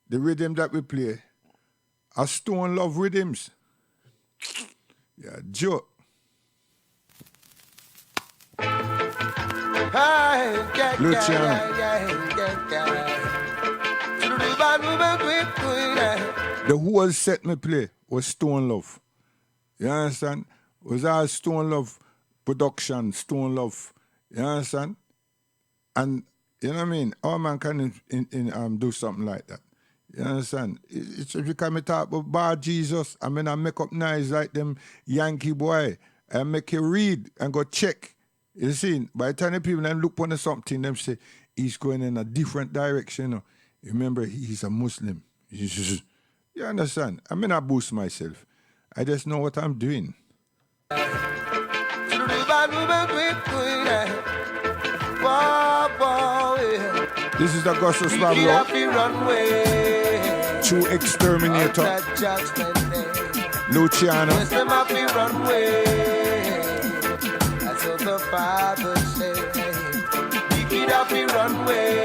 the rhythm that we play are Stone Love rhythms. Yeah, joke. Luciano. The whole set me play was Stone Love. You understand? It was all Stone Love production, Stone Love. You understand? And you know what I mean? All man can do something like that. You understand? It's because I talk about Bar Jesus, I mean I make up nice like them Yankee boy. I make you read and go check. You see, by the time the people then look on something, them say he's going in a different direction. You know? Remember, he's a Muslim. You understand? I mean, I boost myself. I just know what I'm doing. This is the Gospel Pablo. True Exterminator. Luciano. That's what the Father said. Pick it up and run away.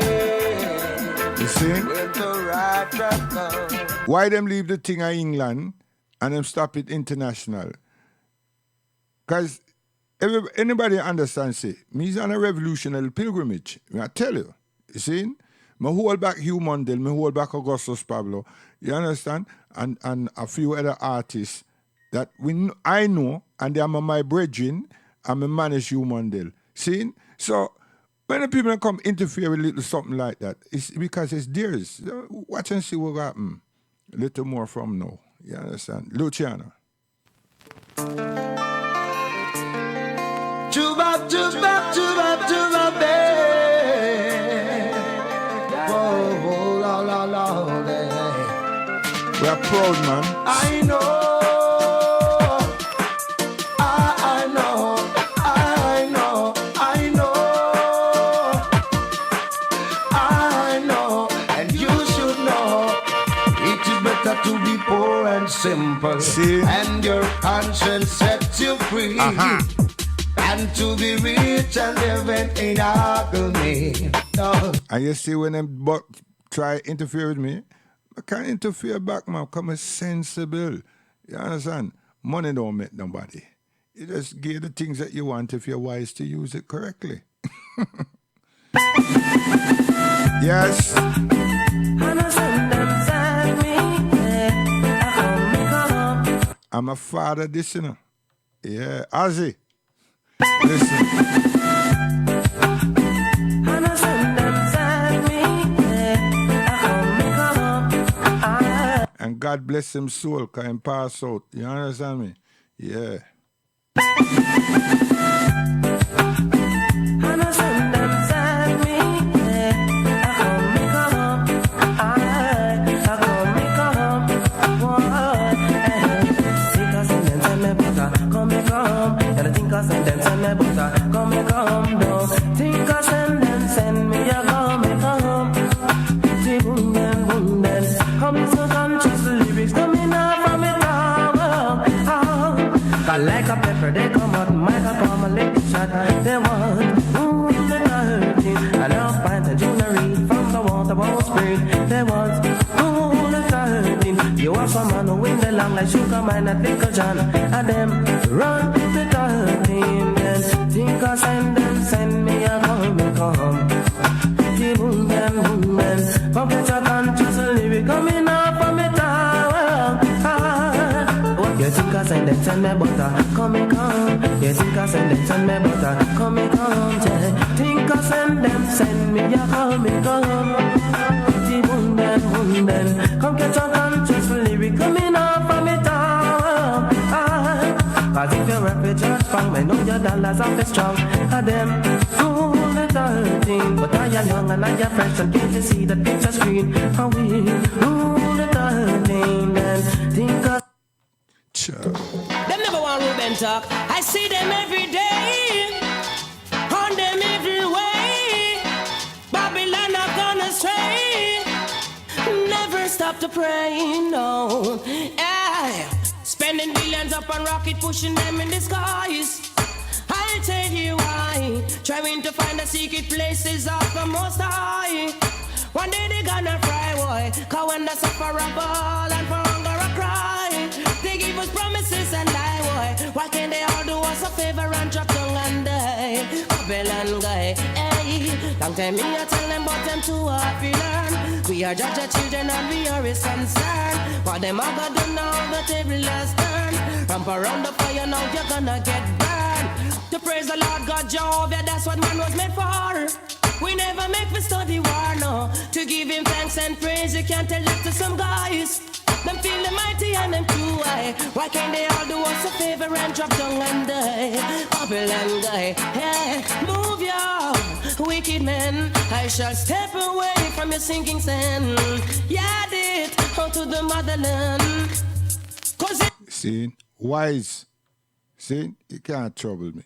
You see? When the right track comes. Why them leave the thing in England and them stop it international? Because anybody understands, say, me's on a revolutionary pilgrimage. I tell you. You see? Me hold back Hugh Mundell, me hold back Augustus Pablo. You understand? And a few other artists that I know, and they are my brethren, and I manage Hugh Mundell. See? So when the people come interfere with little something like that, it's because it's theirs. Watch and see what will happen. A little more from now. You understand? Luciano. Chuba, chuba, chuba, chuba, babe. Whoa, la, la, la, la. We are proud, man. I know. To be poor and simple, see? And your conscience sets you free, and to be rich and living in agony. No. And you see when them try to interfere with me, I can't interfere back, man. Come as sensible. You understand? Money don't make nobody. You just give the things that you want if you're wise to use it correctly. Yes. I'm a father, this, you know. Yeah, Ozzy. Listen. And God bless him soul, because him pass out. You understand me? Yeah. them, send me butter, come me come down. Think I send me a come me come. See boom then, come so conscious lyrics coming out from it now. Got like a pepper, they come out, might have come a lick shot. They want the dirty, and I'll find the jewelry from the water spring. They want the dirty. You are some man who win the long like sugar mine at Pickle John, and them run the dirty. Then think I send me a come. Boom then, forget your conscious lyric coming up from me town. You think I send me butter, come. You think I send me butter, come. Think I send me a come. Boom then, come get your conscious lyric coming up from me town. Cause if you rap with your strong, I know your dollars are strong. And them fool the 13, but I am young and I am fresh and can't you see the picture screen? How we rule the 13 and think of. Them never want Ruben talk. I see them every day, on them every way. Babylon have gone astray. Never stop to pray, no. Spending billions up on rocket, pushing them in the skies. I'll tell you why. Trying to find the secret places of the Most High. One day they gonna fry, boy. Cause when the sufferer ball and for hunger a cry, they give us promises and lie, boy. Why can't they all do us a favor and drop down and die? Babylon guy, hey. Long time me I tell them but them too hard to learn. We are judge our children and we are his concern. What them are gonna do now, the table has turned. Ramp around the fire now, you're gonna get burned. To praise the Lord God Jehovah, that's what man was made for. We never make me study war, no. To give him thanks and praise, you can't tell that to some guys. Them feel the mighty and them too high. Why can't they all do us a favor and drop down and die? Babylon guy, hey, move your wicked men. I shall step away from your sinking sand. Yard it out to the motherland. Cause See, wise. See, you can't trouble me.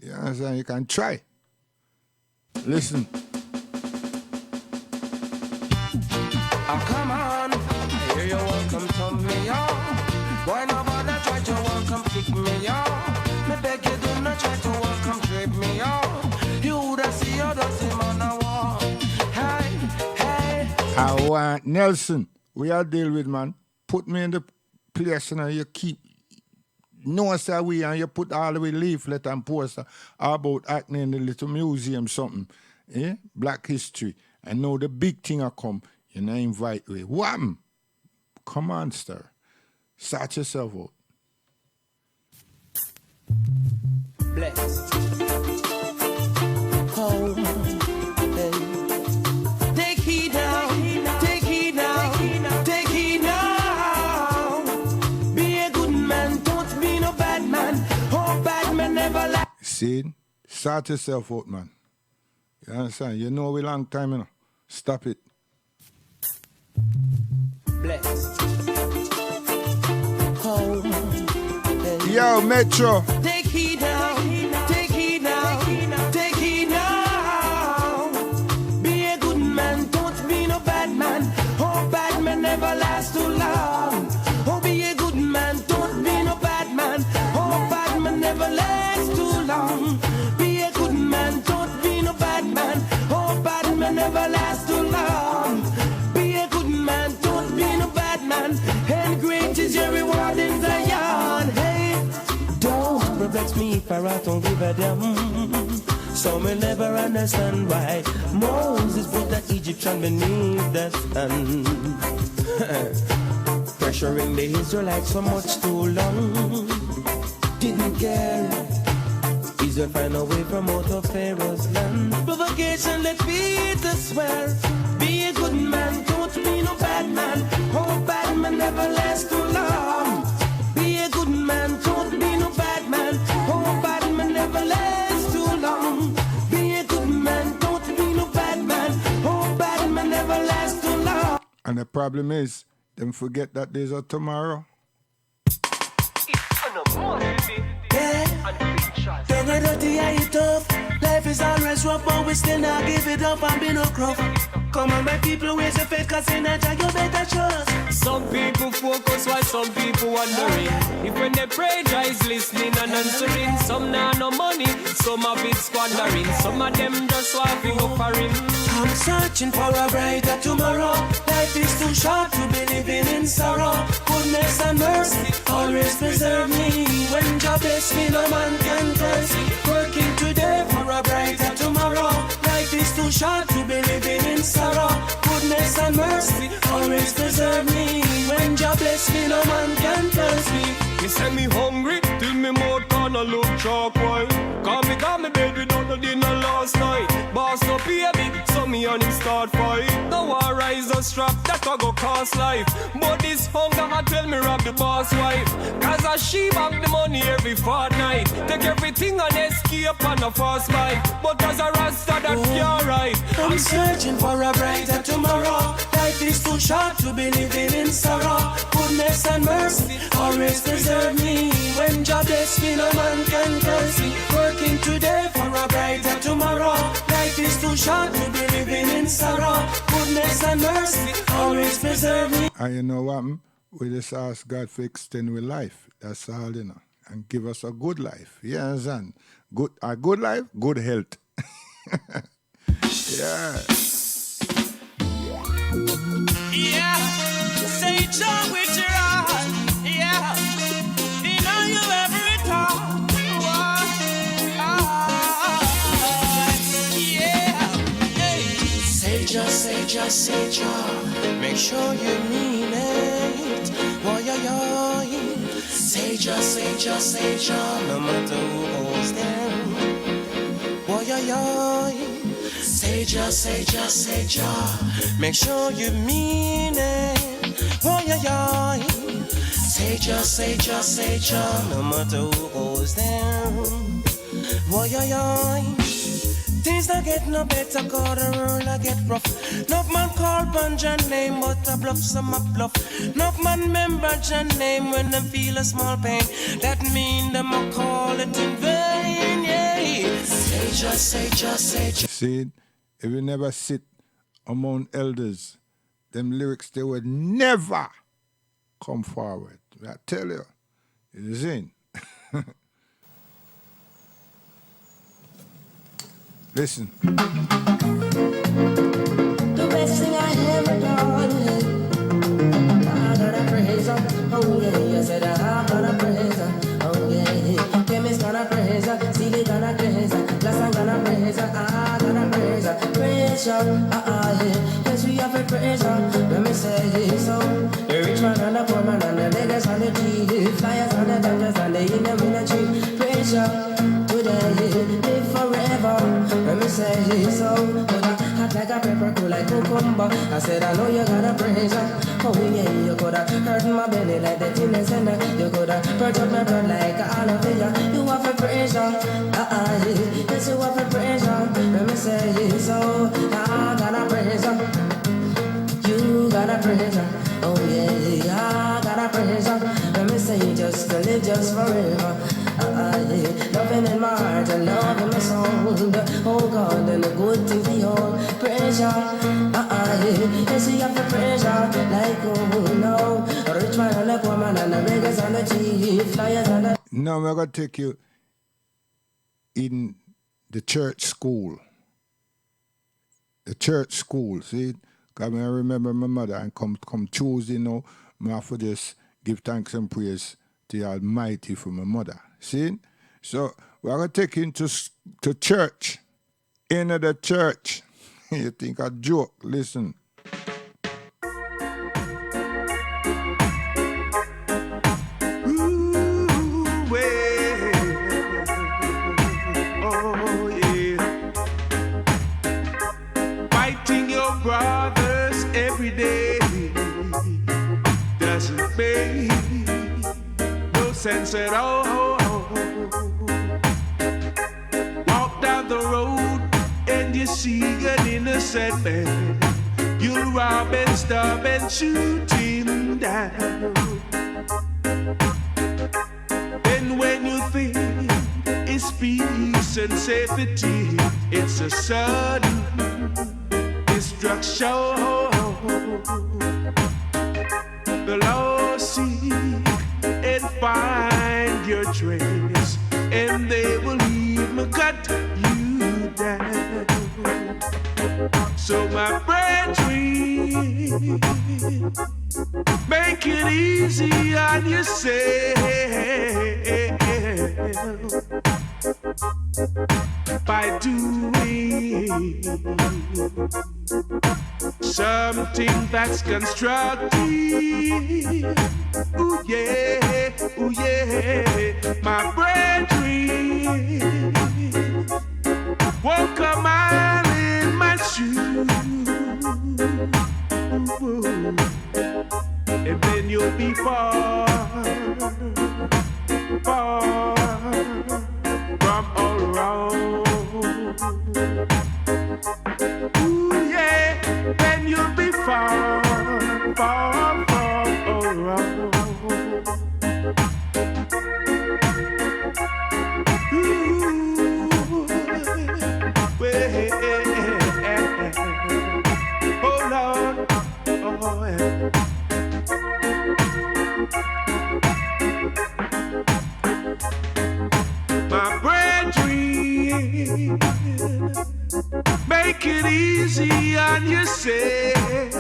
You understand? You can try. Listen. Oh, come on. I hear you welcome to me, y'all. Why nobody try to welcome pick me, y'all? Me beg you do not try to welcome trip me, y'all. You that see you don't see man I walk. Hey. I want Nelson. We are deal with, man. Put me in the place and you keep. No, sir, we and you put all the way leaflet and poster about acting in the little museum, something. Black history. And now the big thing I come. You know, invite me. Wham! Come on, sir. Sort yourself out. Blessed. Home. Hey. Take heed now. Take heed now. Take heed now. Be a good man. Don't be no bad man. Oh, bad man never lie. See? Sort yourself out, man. You understand? You know we long time, you know. Stop it. Blessed. Home. Hey. Yo, Metro. Take heed now. Take heed now. Take heed now. Be a good man. Don't be no bad man. Oh, bad man never last too long. Oh, be a good man. Don't be no bad man. Oh, bad man never lasts too long. Be a good man. Don't be no bad man. Oh, bad man never lasts too long. Be a good man. Don't be no bad man. And great is your reward in Zion. Hey, don't perplex me if I don't give a damn. Some will never understand why Moses put the Egyptian beneath the sun. Pressuring the Israelites for much too long. Didn't care. Israel find a way from out of Pharaoh's land. Provocation let Peter swear. Be a good man, don't be no bad man. Oh, bad man never lasts too long. Be a good man, don't be no bad man. Oh, bad man never lasts too long. Be a good man, don't be no bad man. Oh, bad man never lasts too long. And the problem is, them forget that there's a tomorrow. Yeah. Then you dirty, I eat tough. Life is always rough, but we still not give it up and be no gruff. Come on, my people, where's your faith? Cause in that you better trust. Some people focus while some people wondering. If when they pray, Jah is listening and answering. Some now no money, some have it squandering. Some of them just want to go for him. I'm searching for a brighter tomorrow. Life is too short to be living in sorrow. Goodness and mercy always preserve me. When Jah bless me, no man can curse me. Working today for a brighter tomorrow. Life is too short to be living in sorrow. Goodness and mercy always preserve me. When Jah bless me, no man can curse me. He send me hungry till me mouth can look chalk white. Got me bed without no dinner last night. Boss no pay me, so me and him start fight. Now I rise a strap that I go cost life. But this hunger I tell me rob the boss wife. Cause I she back the money every fortnight. Take everything and escape on a fast bike. But as a rasta that can't right. I'm searching for a brighter tomorrow. Life is too short to be living in sorrow. Goodness and mercy always preserve me. When Jah bless me, no man can curse me. Working today for a brighter tomorrow. Life is too short to be living in sorrow. Goodness and mercy always preserve me. And you know what? We just ask God to extend our life. That's all, you know. And give us a good life. You understand? A good life, good health. Yeah. Yeah, say Jah with your heart. Yeah, you know you every time. Yeah, hey. Say Jah, say Jah, say Jah. Make sure you mean it. Boy, say Jah, say Jah, say Jah. No matter who goes there. Boy, say Jah, say Jah, say Jah. Make sure you mean it. Boy, say Jah, say Jah, say Jah. No matter who goes there. Boy, things not get no better, cause the world I get rough. Enough man call upon Jah name, but a bluff, some a bluff. Enough man remember Jah name when them feel a small pain. That mean them a call it in vain, yeah. Say Jah, say Jah, say Jah. See, if you never sit among elders, them lyrics, they would never come forward. I tell you. You see? Listen. The best thing I ever done, I gotta praise her. Oh yeah, I said I gotta praise her. Oh yeah, Kemi's gonna praise her, CD gonna praise her, Plus I'm gonna praise her. I gotta praise her, praise her. Yeah, yes we have to praise her. Let me say so. The rich man and the poor man and the beggars and the thief, flyers and the doctors and the in the military. Praise her today, live forever. Let me say so. Hot like a pepper, cool like cucumber. I said I know you gotta praise her. Oh yeah, you coulda hurt my belly like the thinness and you coulda hurt up my blood like aloe vera. You have to praise her. Yes you have to praise her. Let me say so. I gotta praise her. You gotta praise her. Oh yeah, I gotta praise her. Let me say just to live just forever. Loving in my heart and love in my soul. Oh God, and the good things we all praise ya. Yes, we have to praise ya. Like oh no, a rich man and a poor man and the beggars and the chief, flyers and the. Now we're gonna take you in the church school. The church school, see? Because I remember my mother and come Tuesday, you know, I have to just give thanks and praise to the Almighty for my mother. See? So we're going to take you to church. Into the church. You think I joke? Listen. Ooh, well. Oh, yeah. Fighting your brothers every day doesn't make no sense at all. Walk down the road and you see an innocent man. You'll rob and stab and shoot him down. And when you think it's peace and safety. It's a sudden destruction. The Lord seek and find your trace, and they will even cut you down. So my brethren, make it easy on yourself by doing something that's constructive. Ooh yeah, ooh yeah, my brethren, walk a mile in my shoes, and then you'll be far, far from all wrong. Ooh yeah, then you'll be far, far from all wrong. Ooh, well, oh Lord, oh yeah. My brethren, make it easy on yourself.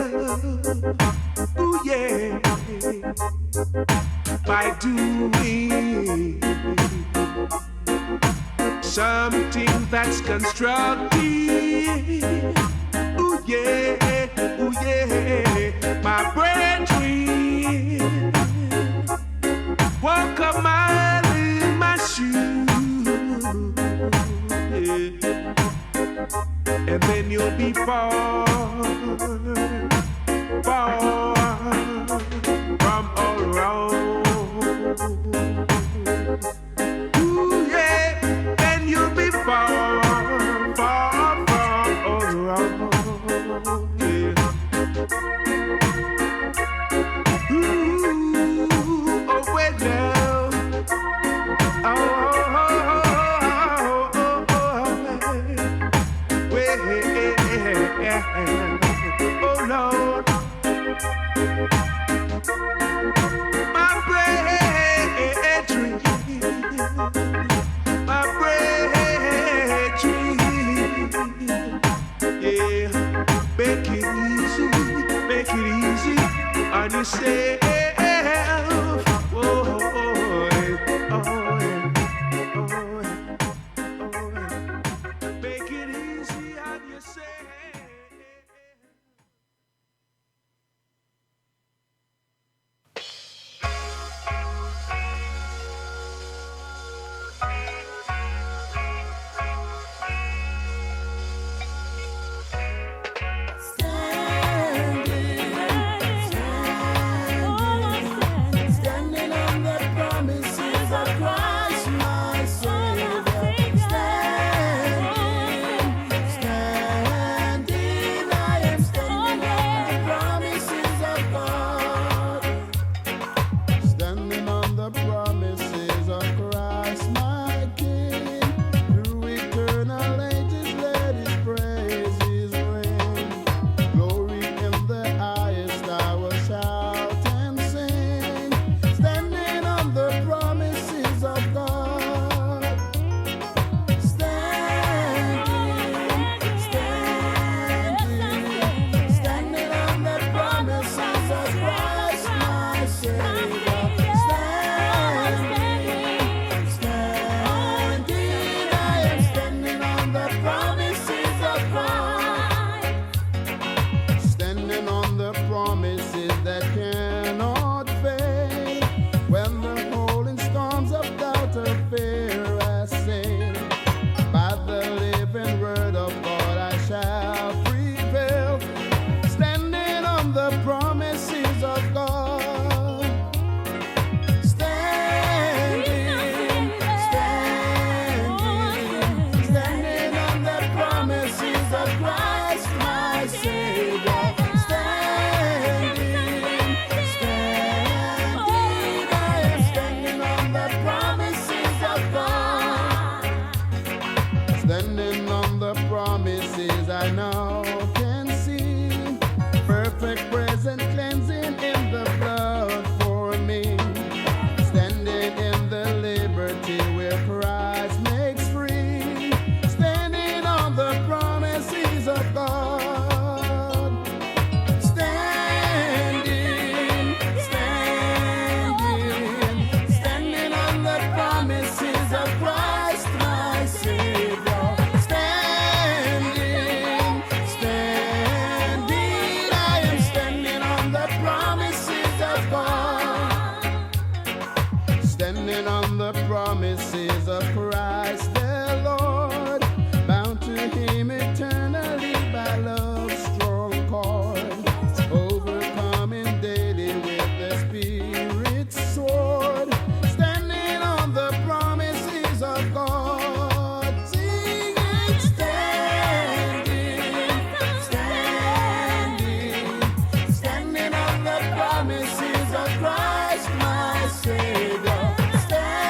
Ooh yeah, by doing something that's constructive. Ooh yeah, ooh yeah, my brethren, walk a mile in my shoes, yeah. And then you'll be far, far from all wrong. Ooh yeah, then you'll be far, far from all wrong. Yeah. Ooh, oh well now. Oh, oh Lord, my brethren, yeah, make it easy on yourself. Oh, oh, oh, oh, make it easy on yourself. I now can see. Perfect present cleansing in the blood for me. Standing in the liberty where Christ makes free. Standing on the promises of God. Standing on the promises of Christ, my Savior. Standing, I am standing on the promises of God. Standing on the promises of Christ the Lord. Bound to Him eternally by love's strong cord. Overcoming daily with the Spirit's sword. Standing on the promises of God. Singing, standing on the promises of Christ, my Savior. Standing,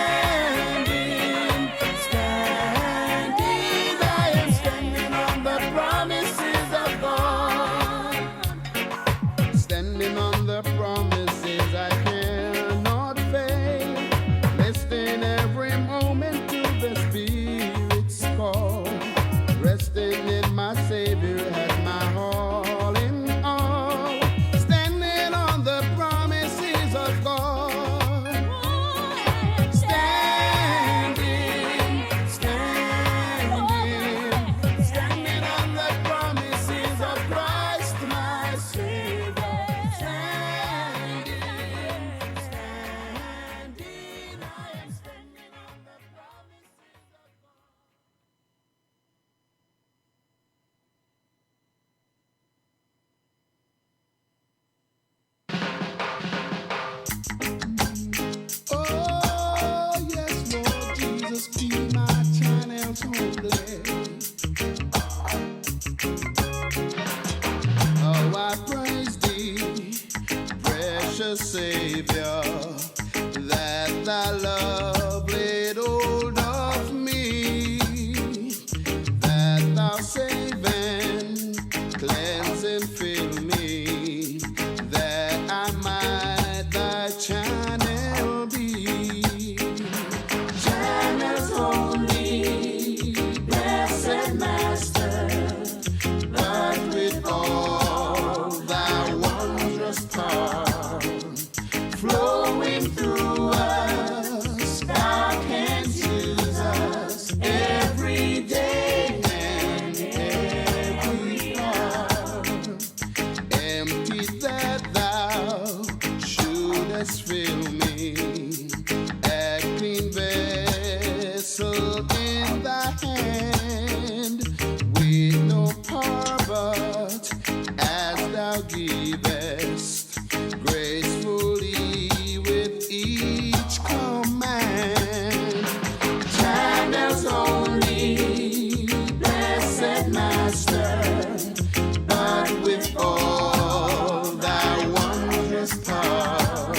I am standing on the promises of God. Standing on the promises I cannot fail. Listening every moment to the Spirit's call. Resting in my Savior as my all in all. Standing on the promises of God. Standing on the promises of Christ, my Savior. Standing, I am standing on the promises of God. Oh, yes, Lord Jesus, be my channels only. Oh, I praise thee, precious Savior, that thy love laid hold of me, that thou save and cleanse and fill me, that I might thy channel be. Channels only, blessed Master, but with all thy wondrous power flowing through us, thou canst use us every day and every hour. Empty that thou shouldest fill me, a clean vessel in thy hand, with no power but as thou givest, gracefully with each command. Channels only, blessed Master, but with all thy wondrous power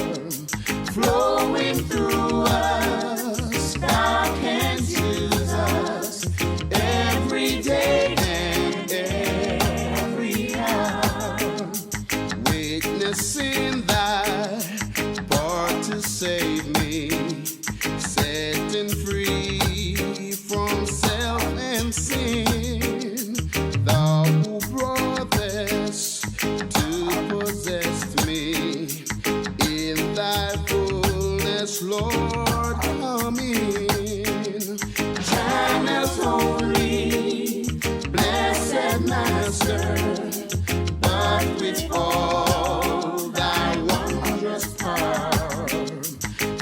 flowing through us, thou canst use us every day and every hour. Witnessing thy part to save me, setting free from self and sin. Thou who broughtest to possess me, in thy fullness, Lord, come in. Channels only, blessed Master, but with all thy wondrous power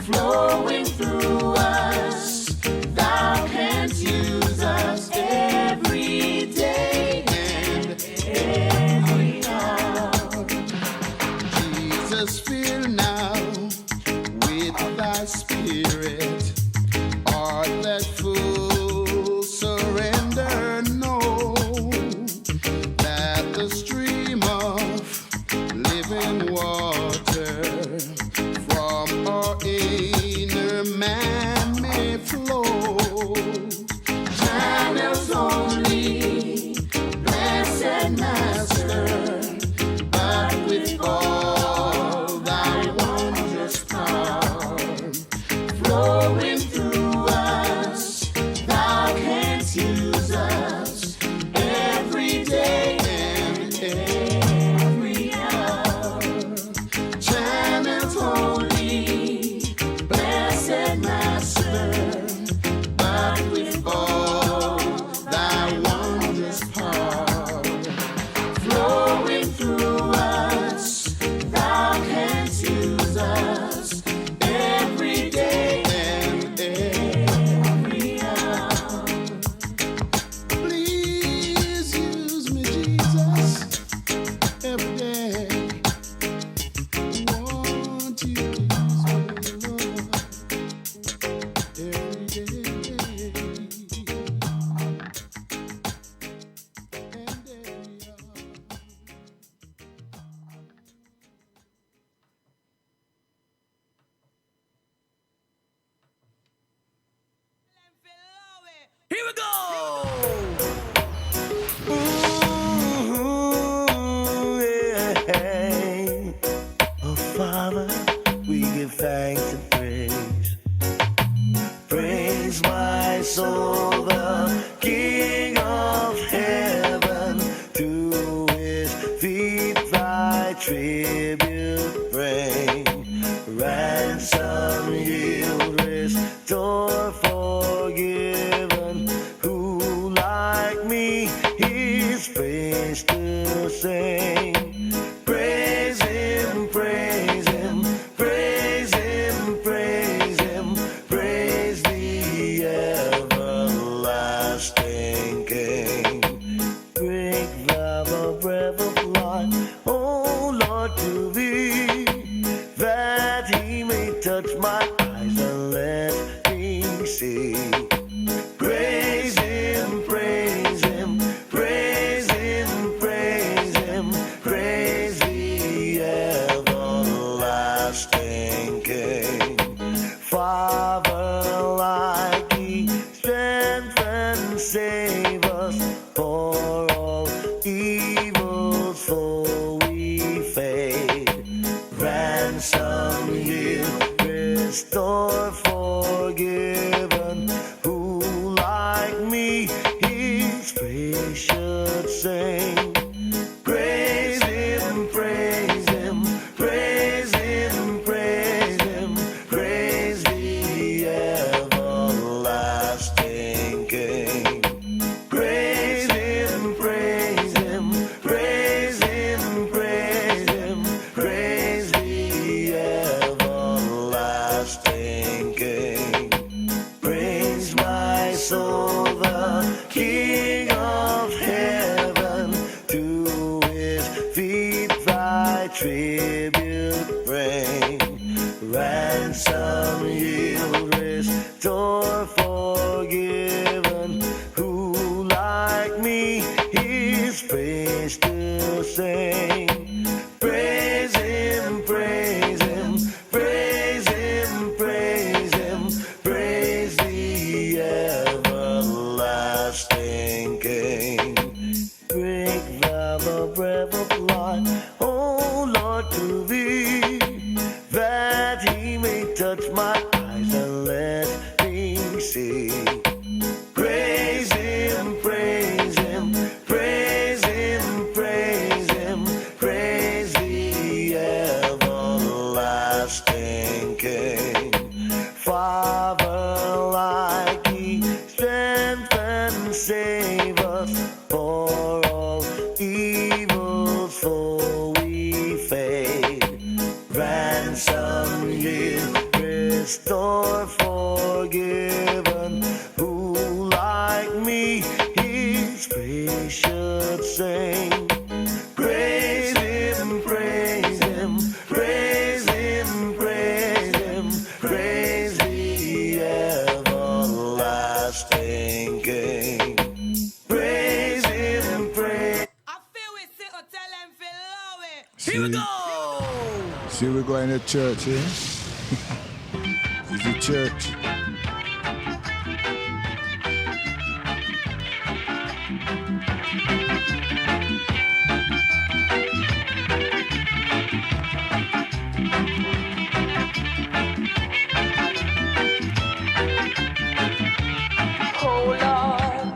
flowing through us, thou canst use us every use us every day and every hour. Channels holy, blessed Master, but with all thy wondrous power flowing through us, thou canst use us every day and every hour. Please use me, Jesus, every day. Want you to use me, Lord, every day and every hour. Here we go. Yeah. Oh, Father, we give thanks and praise. Praise my soul, the King of heaven. To his feet thy tribute bring. Ransom yield, restore, forgiven. Who like me his praise to sing? Praise him, praise him, praise him, praise him, praise the everlasting King. Break the breath of life, oh Lord, to thee, that he may touch my eyes and let me see. Praise him, praise him, praise him, praise him, praise the everlasting King. Father, like he strengthen, save us for all evils, for we fade. Ransom yield, restore, forgiven. Who like me his praise should sing? Praise him, praise him, praise him, praise him, praise the everlasting King. Praise him, praise him, praise him, praise him, praise the everlasting King. Praise my soul, the King of heaven. To his feet thy tribute bring. Ransom yield, restore, forgiven. Who like me his praise to sing? Praise him, praise him, praise him, praise him, praise the everlasting King. Break the breath of life, oh Lord, to thee, that he may touch my eyes and let me see. Praise him, praise him, praise him, praise him, praise the everlasting King. Father, like he strengthen, save us for all evils, for we fade. Ransom yield, restore, forgiven. Who like me his praise should sing? Praise him, praise him, praise him, praise him, praise the everlasting King. Praise him, praise. Here we go. See, we're going to church, eh? It's a church. Oh Lord,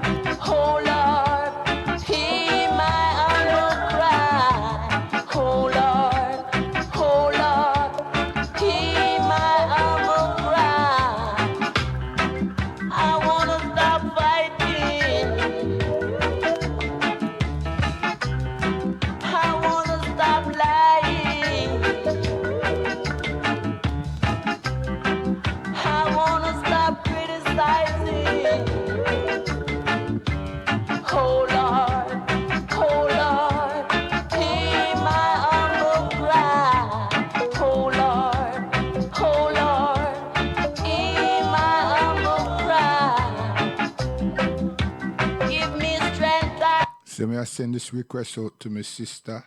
So may I send this request out to my sister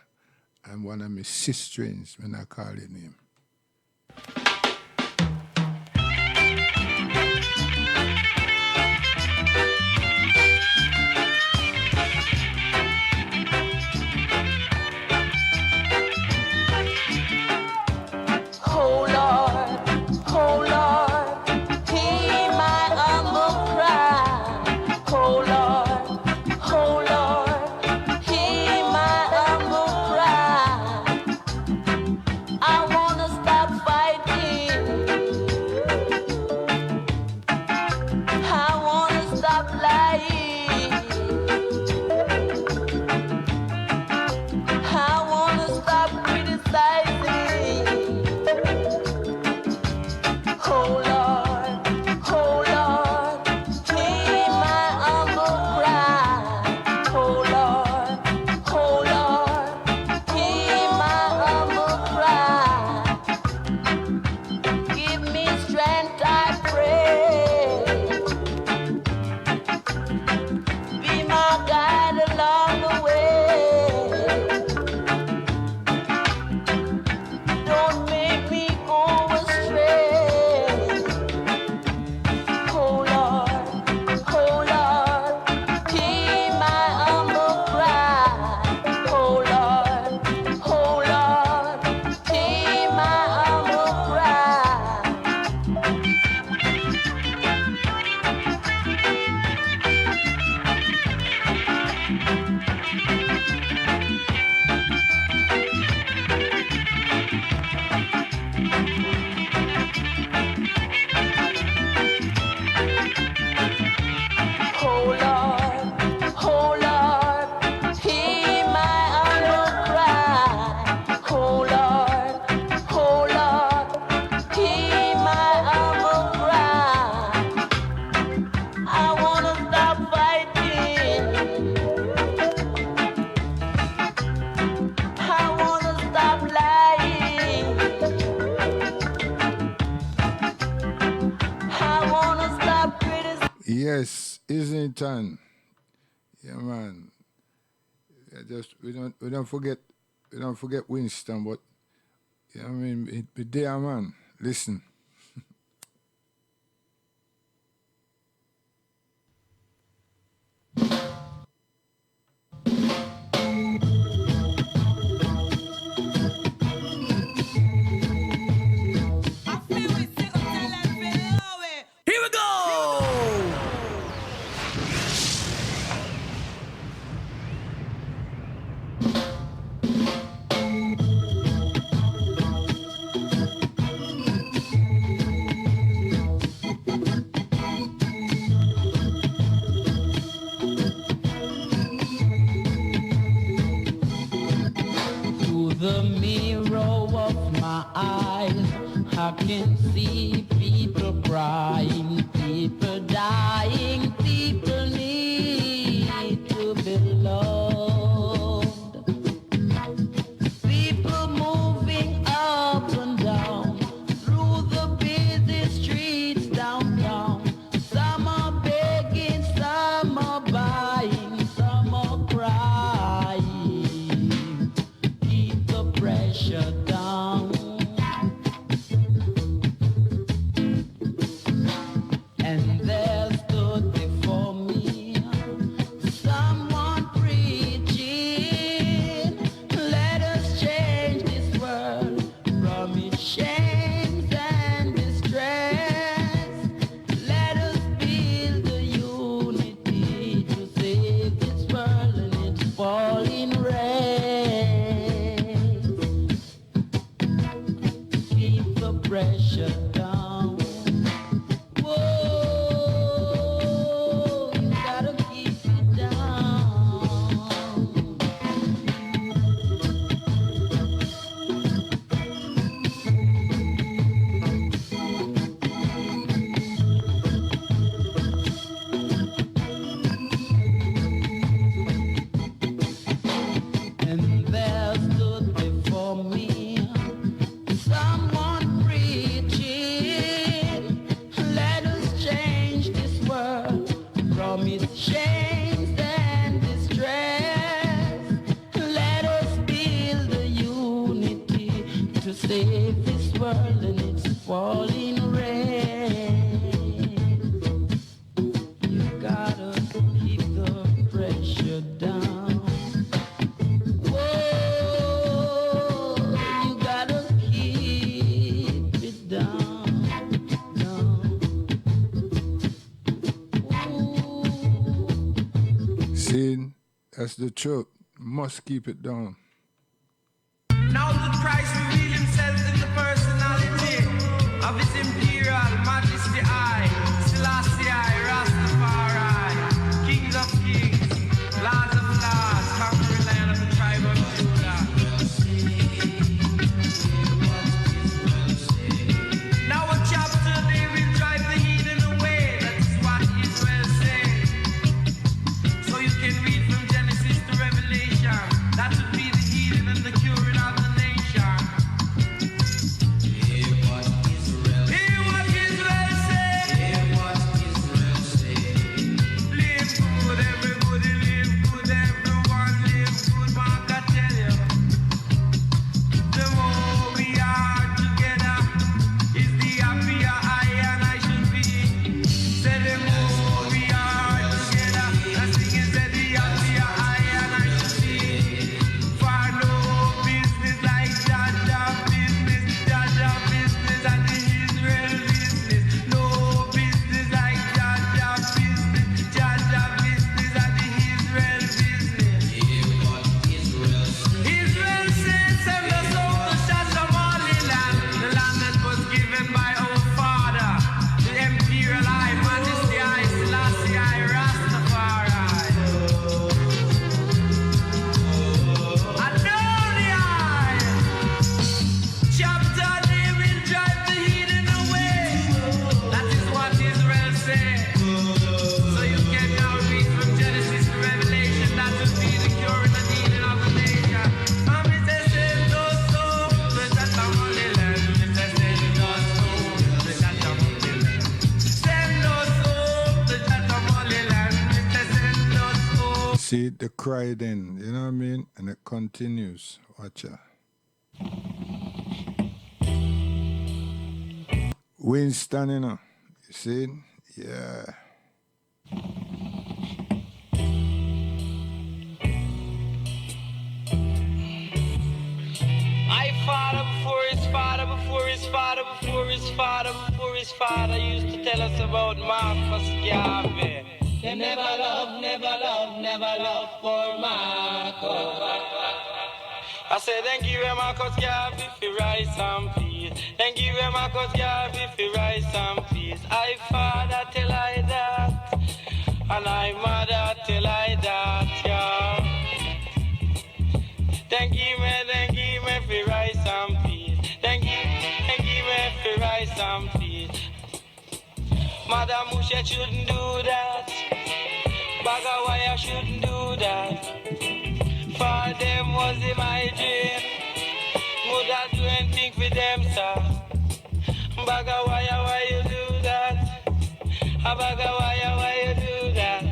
and one of my sisterins when I call her name. Oh Lord, hear my humble cry. Oh Lord, hear my humble cry. I wanna stop fighting. I wanna stop lying. I wanna stop criticizing. Oh Lord, hear my humble cry. Oh Lord, hear my humble cry. Give me strength, I pray. Be my guide along the way. Don't make me go astray. Oh Lord, hear my humble cry. Oh Lord, hear my humble cry. Oh Lord, hear my humble cry. Oh Lord, hear my humble cry. I wanna stop fighting. I wanna stop lying. I wanna stop criticizing. Yes, Islington. Yeah, man. We don't forget Winston, but yeah, I mean it be there, man. Listen. Here we go. Through the mirror of my eyes, I can see people crying, people dying, people need to be loved. People moving up and down through the busy streets downtown. Some are begging, some are buying, some are crying. Keep the pressure down. save this world and it's falling rain. You gotta keep the pressure down. Whoa, you gotta keep it down, down. See, that's the truth. Must keep it down. Now the Christ revealed himself in the personality of his imperial majesty I, Selassie I, Rastafari, kings of kings, lords of lords, conquering lion of the tribe of Judah. Now a chapter they will drive the heathen away, that's what Israel said. So you can read from Genesis to Revelation, that would be the heathen and the curing of the nation. Hear what Israel said. Live good, everybody live good, everyone live good. Mark, I tell you, the more we are together, is the happier I and I should be. Say the more we are together, the thing is that the happier I and I should be. For no business like Jaja business, and the Israel business. No business like Jaja business, and the Israel business. Israel says, send us out to Shashamaliland, the land that was given by our father, the imperial I, majesty I, Selassie I, Rastafari. Adonai! Chapter they will drive the heathen away. That is what Israel said. So you can now read from Genesis to Revelation. That will be the cure and the healing of the nation. And it says, send us home to Shashamaliland. It says, send us home to Shashamaliland. Send us home to Shashamaliland. It says, send us home. See the cry then, you know what I mean? And it continues. Watch out. Winston, you know. You see? Yeah. My father before his father, before his father, before his father, before his father used to tell us about Marcus Garvey. They never love for Marcus. I said, thank you, Marcus Garvey, for rise and peace. Thank you, Marcus Garvey, for rise and peace. I father tell I that, and I mother tell I that, yeah. Thank you, for rise and peace. Thank you, for rise and peace. Madam Musha shouldn't do that. Bagawaya shouldn't do that. For them was in my dream. Mother do anything for them, sir. Bagawaya, why you do that? Bagawaya, why you do that?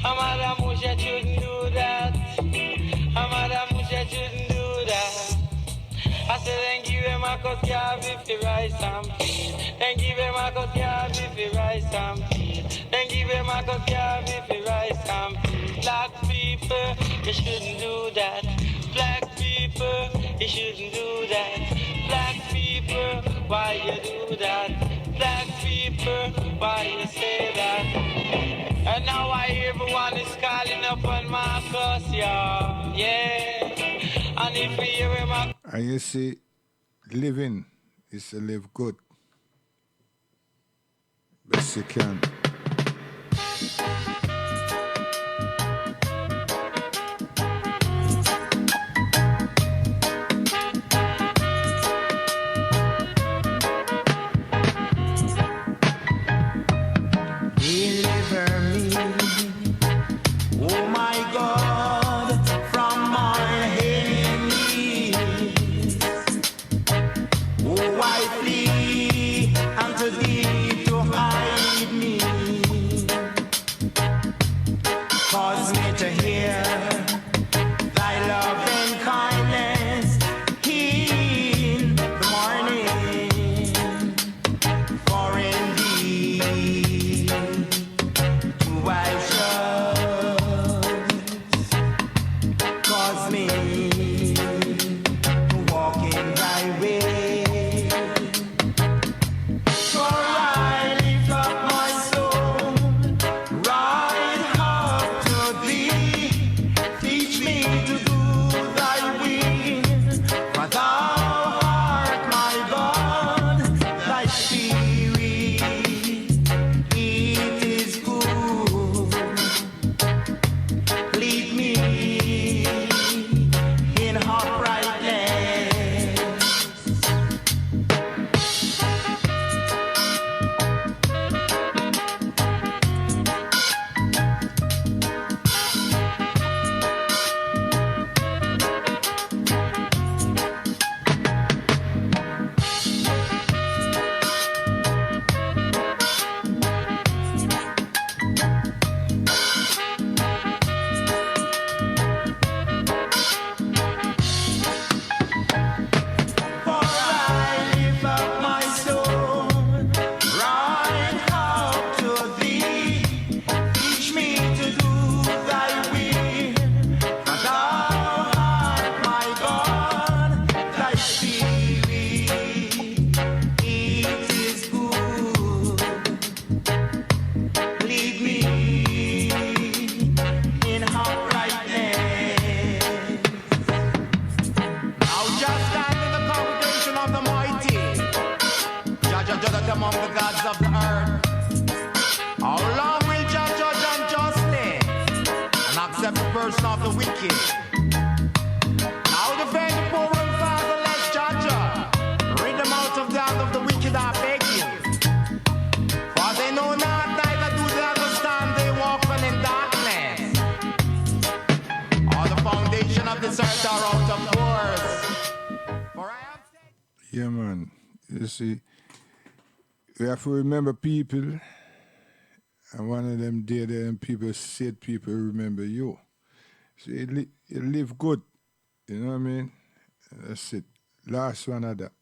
Madam Musha shouldn't do that. Madam Musha shouldn't do that. I said, thank you, Marcus Garvey, for rise and peace. Thank you, Marcus Garvey, for rise and peace. Thank you, Marcus Garvey, for rise and peace. Black people, you shouldn't do that. Black people, you shouldn't do that. Black people, why you do that? Black people, why you say that? And now I hear everyone is calling up on Marcus, yeah. And if we hear him, And you see, living is to live good. Best you can. deliver me, oh my God, from my enemies. Oh, I flee unto thee to hide me. Cause me to hear thy love and kindness in every person of the wicked. Now defend the poor and fatherless, Jaja. Rid them out of the hand of the wicked, I beg you. For they know not, neither do they understand, they walk on in darkness. All the foundation of this earth are out of course. For I have said... Yeah, man. You see, we have to remember people, and one of them dead and people said people remember you. So you live good, you know what I mean? That's it. Last one of that.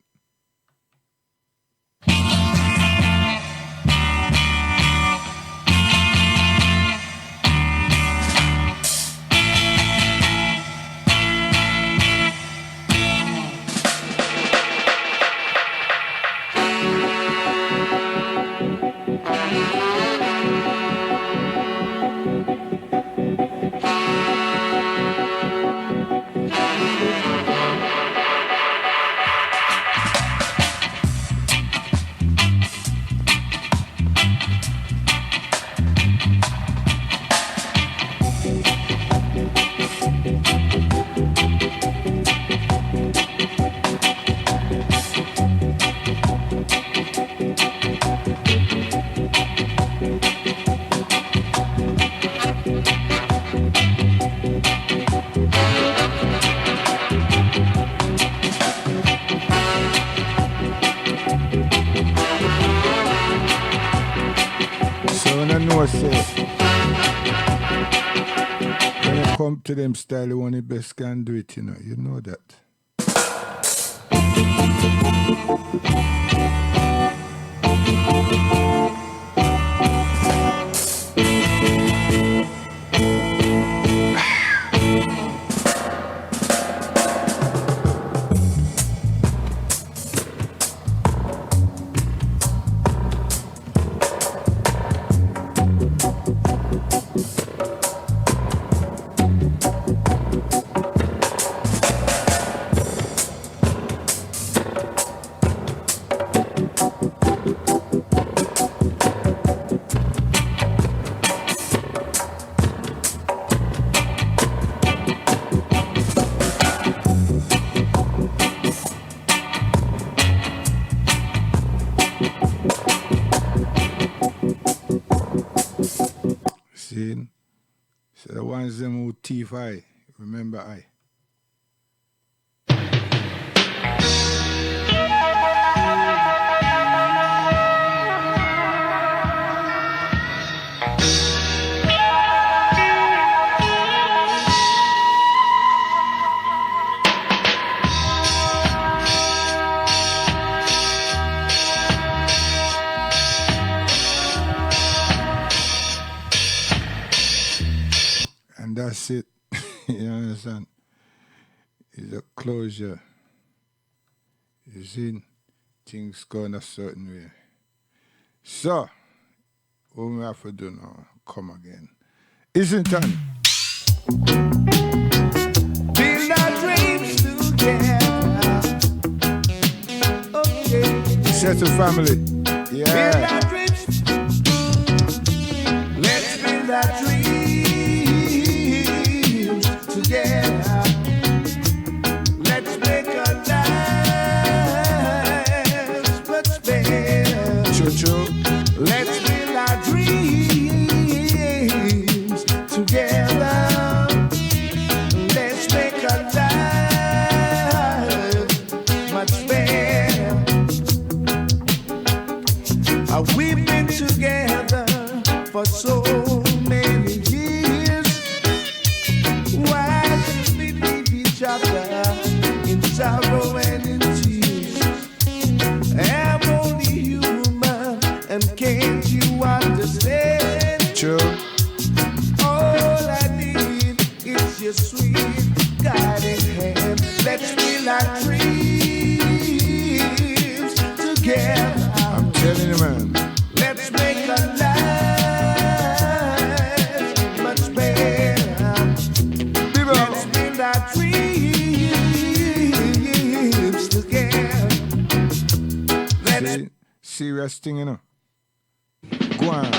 When you come to them style, you want the best can do it, you know that. So the ones them who thief I, remember I. That's it. You understand? It's a closure. You see, things going a certain way. So, what we have to do now? Come again. Islington. Build our dreams together. Okay. Settle family. Yeah. Build our dreams. Let's build our dreams. Together, let's make our lives much better. Choo-choo. Let's build our dreams together. Let's make our lives much better. We've been together for so many years. Why should we leave each other in sorrow and in tears? I'm only human, and can't you understand? True. All I need is your sweet guiding hand. Let's build our dreams together. I'm telling you, man. Let's make a life much better. Let's build our dreams together. See, serious thing, Go on.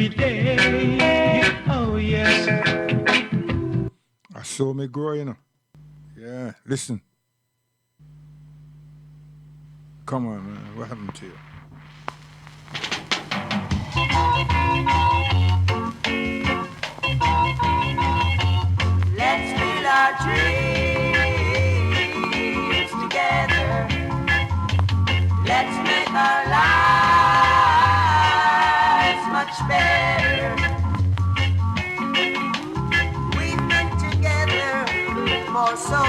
every day. Oh yes. I saw me grow, you know. Yeah, listen. Come on, man. What happened to you? Let's build our dreams together. Let's make our lives much better. We've been together for so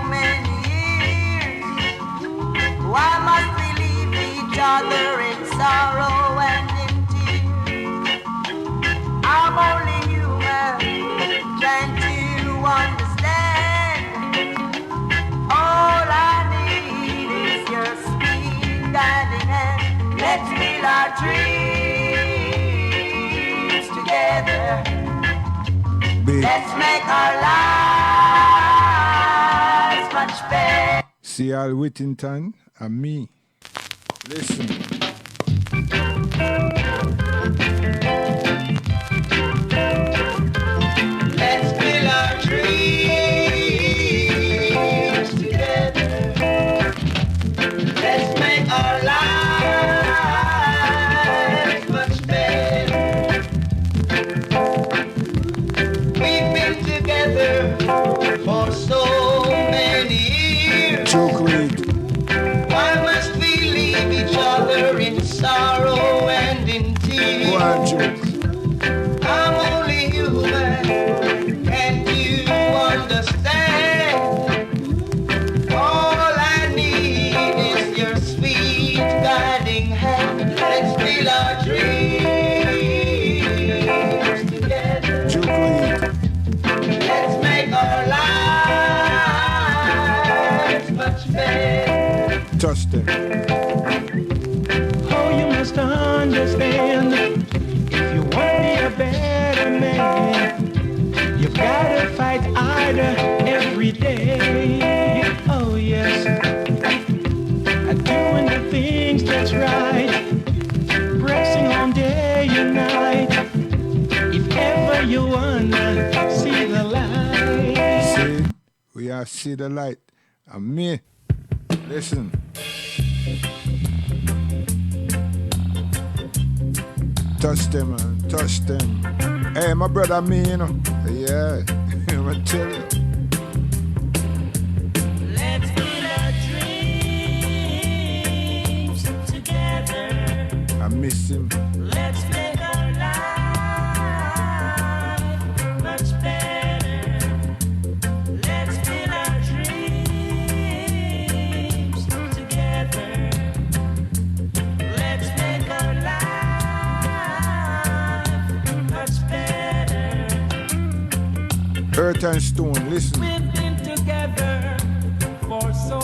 many years. Why must we leave each other in sorrow and in tears? I'm only human, can't you understand? All I need is your sweet guiding hand. Let's build our dreams together. Let's make our lives much better. C.L. Whittington and me. Listen. Let's build our dreams together. Let's make our lives much better. We've been together for so many years. Joke Reed. Why must we leave each other in sorrow and in tears? Go on, Joke. I'm only human, can't you understand? All I need is your sweet guiding hand. Let's build our dreams together. Joke Reed. Let's make our lives much better. Touch them. Oh, you must understand. If you want to be a better man, you gotta fight harder every day. Oh yes. Doing the things that's right, pressing on day and night. If ever you wanna see the light. See, we are see the light. And me, listen. Touch them, man. Touch them. Hey, my brother, me, you know. Yeah, I'm gonna tell you. Let's build our dreams together. I miss him. Let's make our life much better. Let's build our dreams together. Let's make our life much better. Earth and Stone, listen. We've been together for so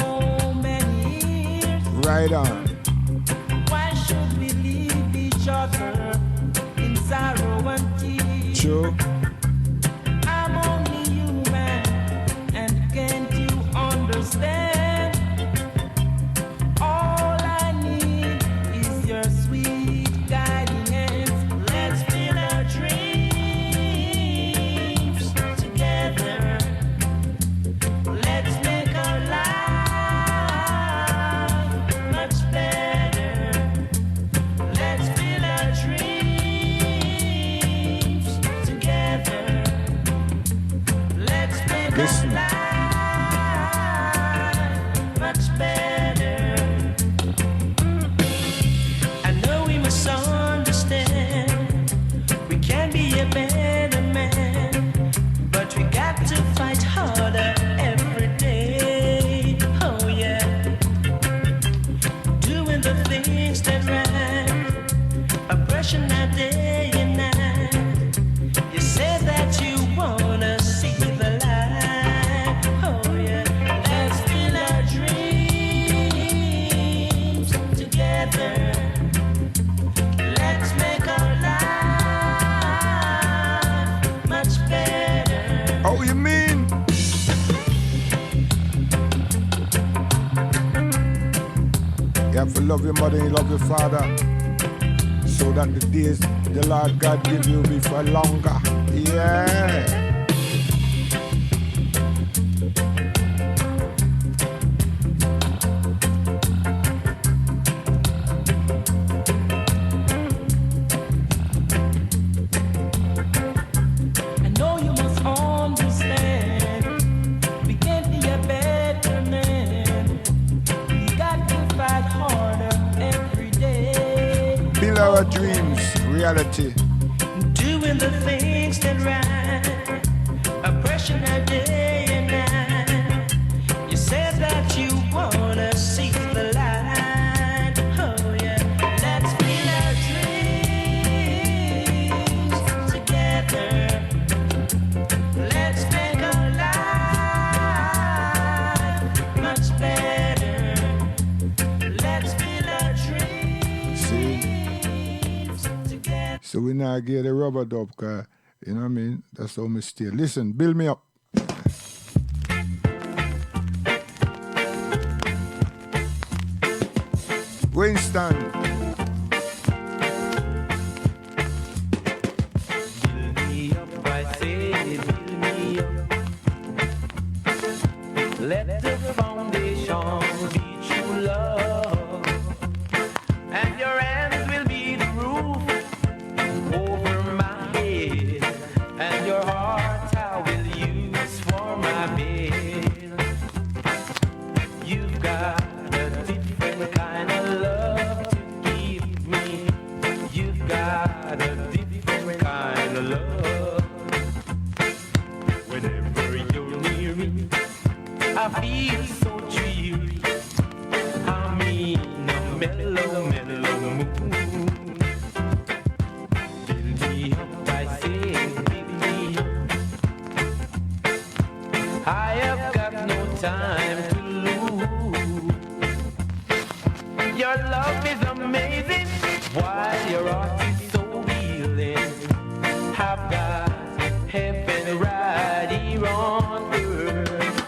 many years. Right on. Why should we leave each other in sorrow and tears? True. I'm only human, and can't you understand? All I need is your sweet guiding hands. Let's build our dreams together. Let's make our life much better. Let's build our dreams together. Let's make Listen. our life much better. I know we must understand we can be a better man, but we got to fight harder every day. Oh yeah, doing the things that right, oppression not day and night. You said that you wanna see the light. Oh yeah, let's build our dreams together. Let's make our life much better. Oh, you mean? You have to love your mother and you love your father. so that the days the Lord God give you be for longer. Yeah. I know you must understand, we can't be a better man. We got to fight harder every day. Build our dreams, reality. Doing the things that right, oppression a day and night. You said that you wanna see the light. Oh yeah, let's build our dreams together. Let's make our life much better. Let's build our dreams together. So we now get the rubber dub, cause you know what I mean? That's how me stay. Listen, build me up. Winston. Build me up, I say, build me up. Let the foundation be true love, and your hands will be the roof over my head, and your heart I will use for my bed. You've got a different kind of love to give me. You've got a different kind of love. Whenever you're near me, I feel so dreary. I'm in a mellow, mellow mood. Build me up, I say, build me up. I have got no time to lose. Your love is amazing, while your heart is so healing. I've got heaven right here on earth,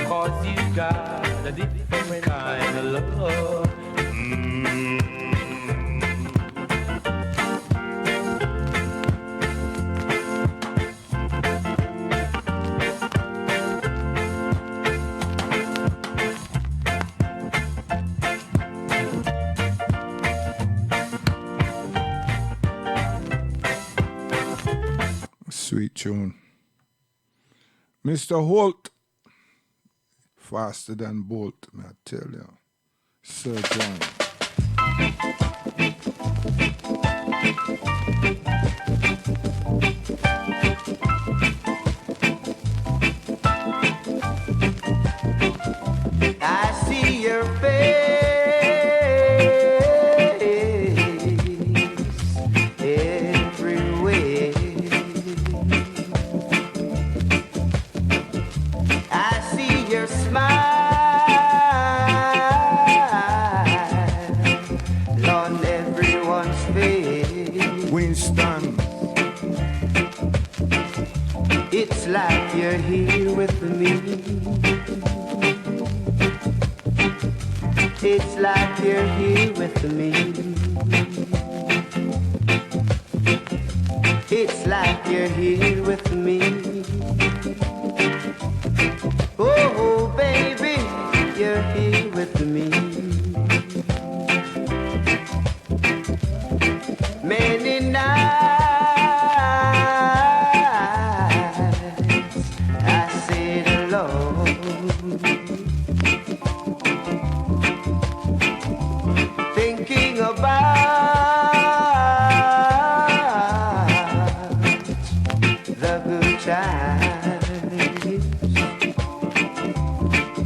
'cause you got a different kind of love. Sweet tune. Mr. Holt. Faster than Bolt, may I tell you. Sir John. I see your face everywhere. I see your smile on everyone's face. Winston. It's like you're here with me. It's like you're here with me. It's like you're here with me. Oh, baby, you're here with me. Many nights I sit alone, thinking about the good times.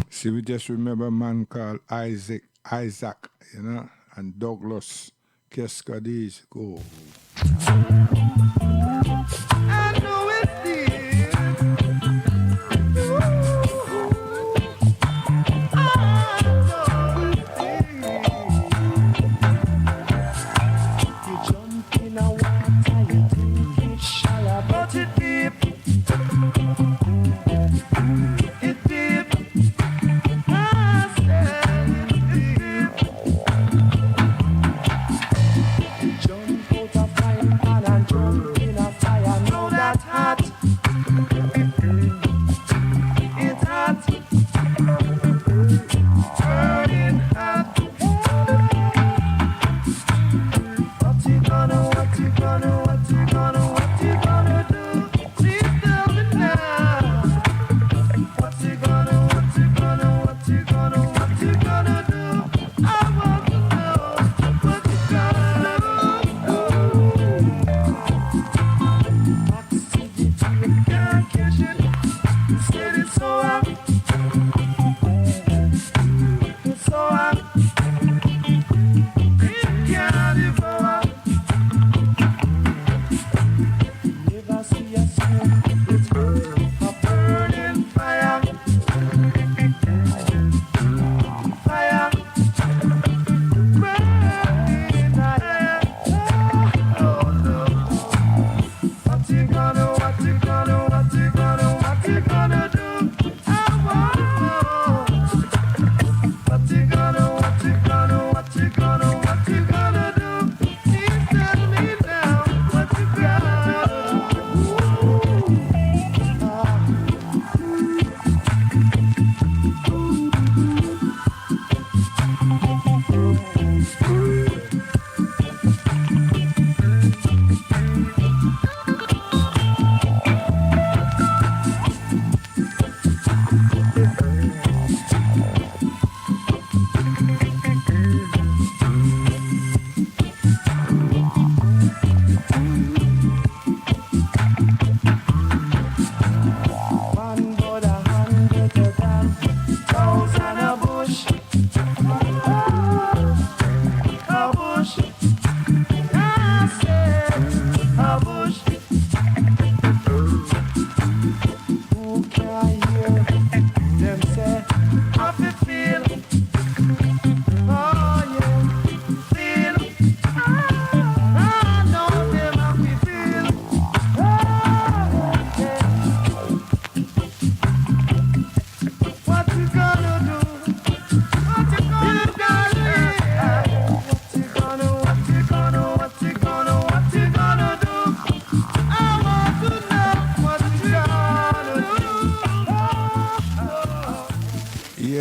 See, we just remember a man called Isaac, you know, and Douglas Cascades. Go. I know it's dear. You jump in a water, you think it's shallow, but it deep. It deep. I said it deep. You jump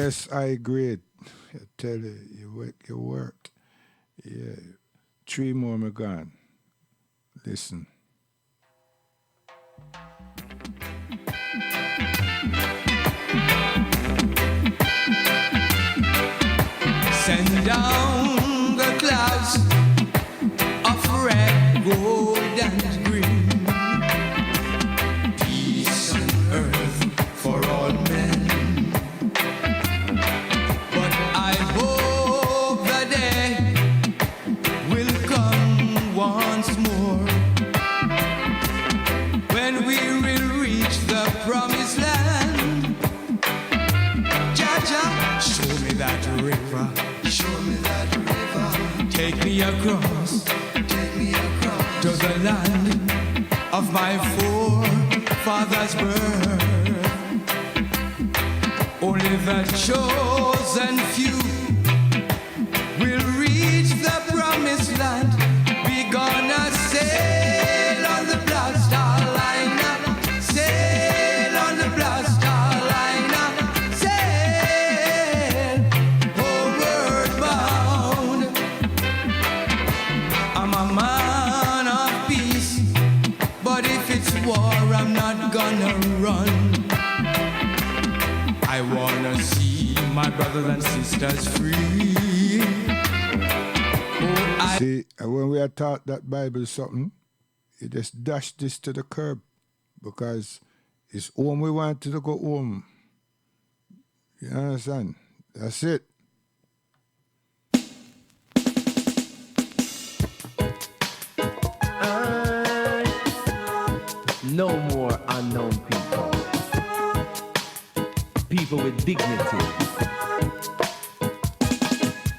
Yes, I agree. I tell you, you worked. Yeah. 3 more me gone. Listen. Send down the clouds of red, gold, and green. Peace on earth for all men. But I hope the day will come once more when we will reach the promised land. Jah, show me that river. Show me that river. Take me across to the land of my forefathers' birth. Only the chosen few will reach the promised land. We gonna sail on the Black Star Liner, sail on the Black Star Liner, sail homeward bound. I'm a man of peace, but if it's war, I'm not gonna run. I wanna see my brothers and sisters free. Oh, See, when we are taught that Bible something, you just dash this to the curb because it's home we want to go home. You understand? That's it. No more unknown people. People with dignity.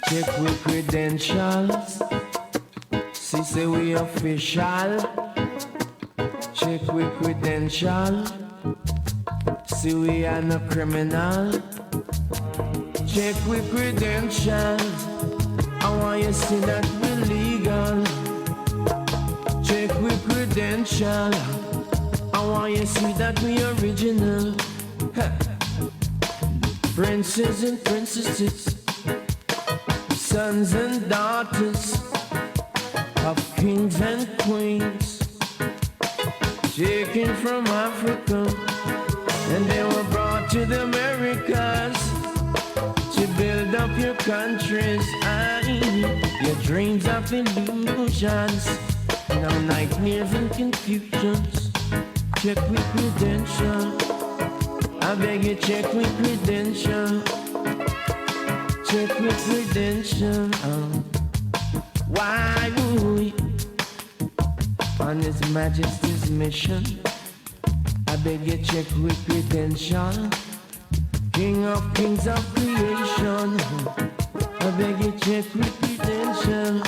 Check with credentials. See, say we official. Check with credentials. See, we are no criminal. Check with credentials. I want you to see that we're legal. Check with credentials. I want you to see that we original. Huh. Princes and princesses, sons and daughters of kings and queens, taken from Africa, and they were brought to the Americas to build up your countries. Your dreams of illusions, now nightmares and confusions. Check with credentials. I beg you, check with credentials. Check with credentials. Why would we, on His Majesty's mission? I beg you, check with credentials. King of kings of creation. I beg you, check with credentials.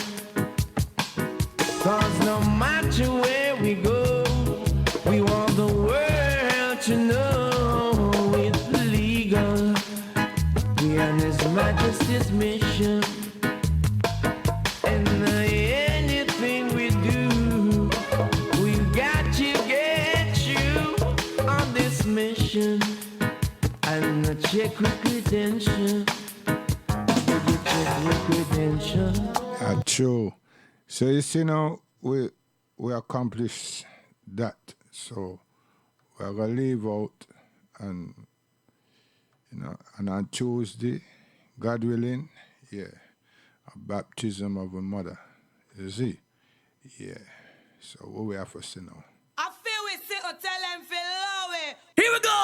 'Cause no matter where we go, we want the world to know it's legal. We on His Majesty's mission. And anything we do, we got to get you on this mission. And check with credentials. Check with credentials. True. So you see now, we accomplished that. So we're gonna leave out and and on Tuesday, God willing, a baptism of a mother. You see? Yeah. So what we have to say now? I feel we sit or tell them feel low it. Here we go!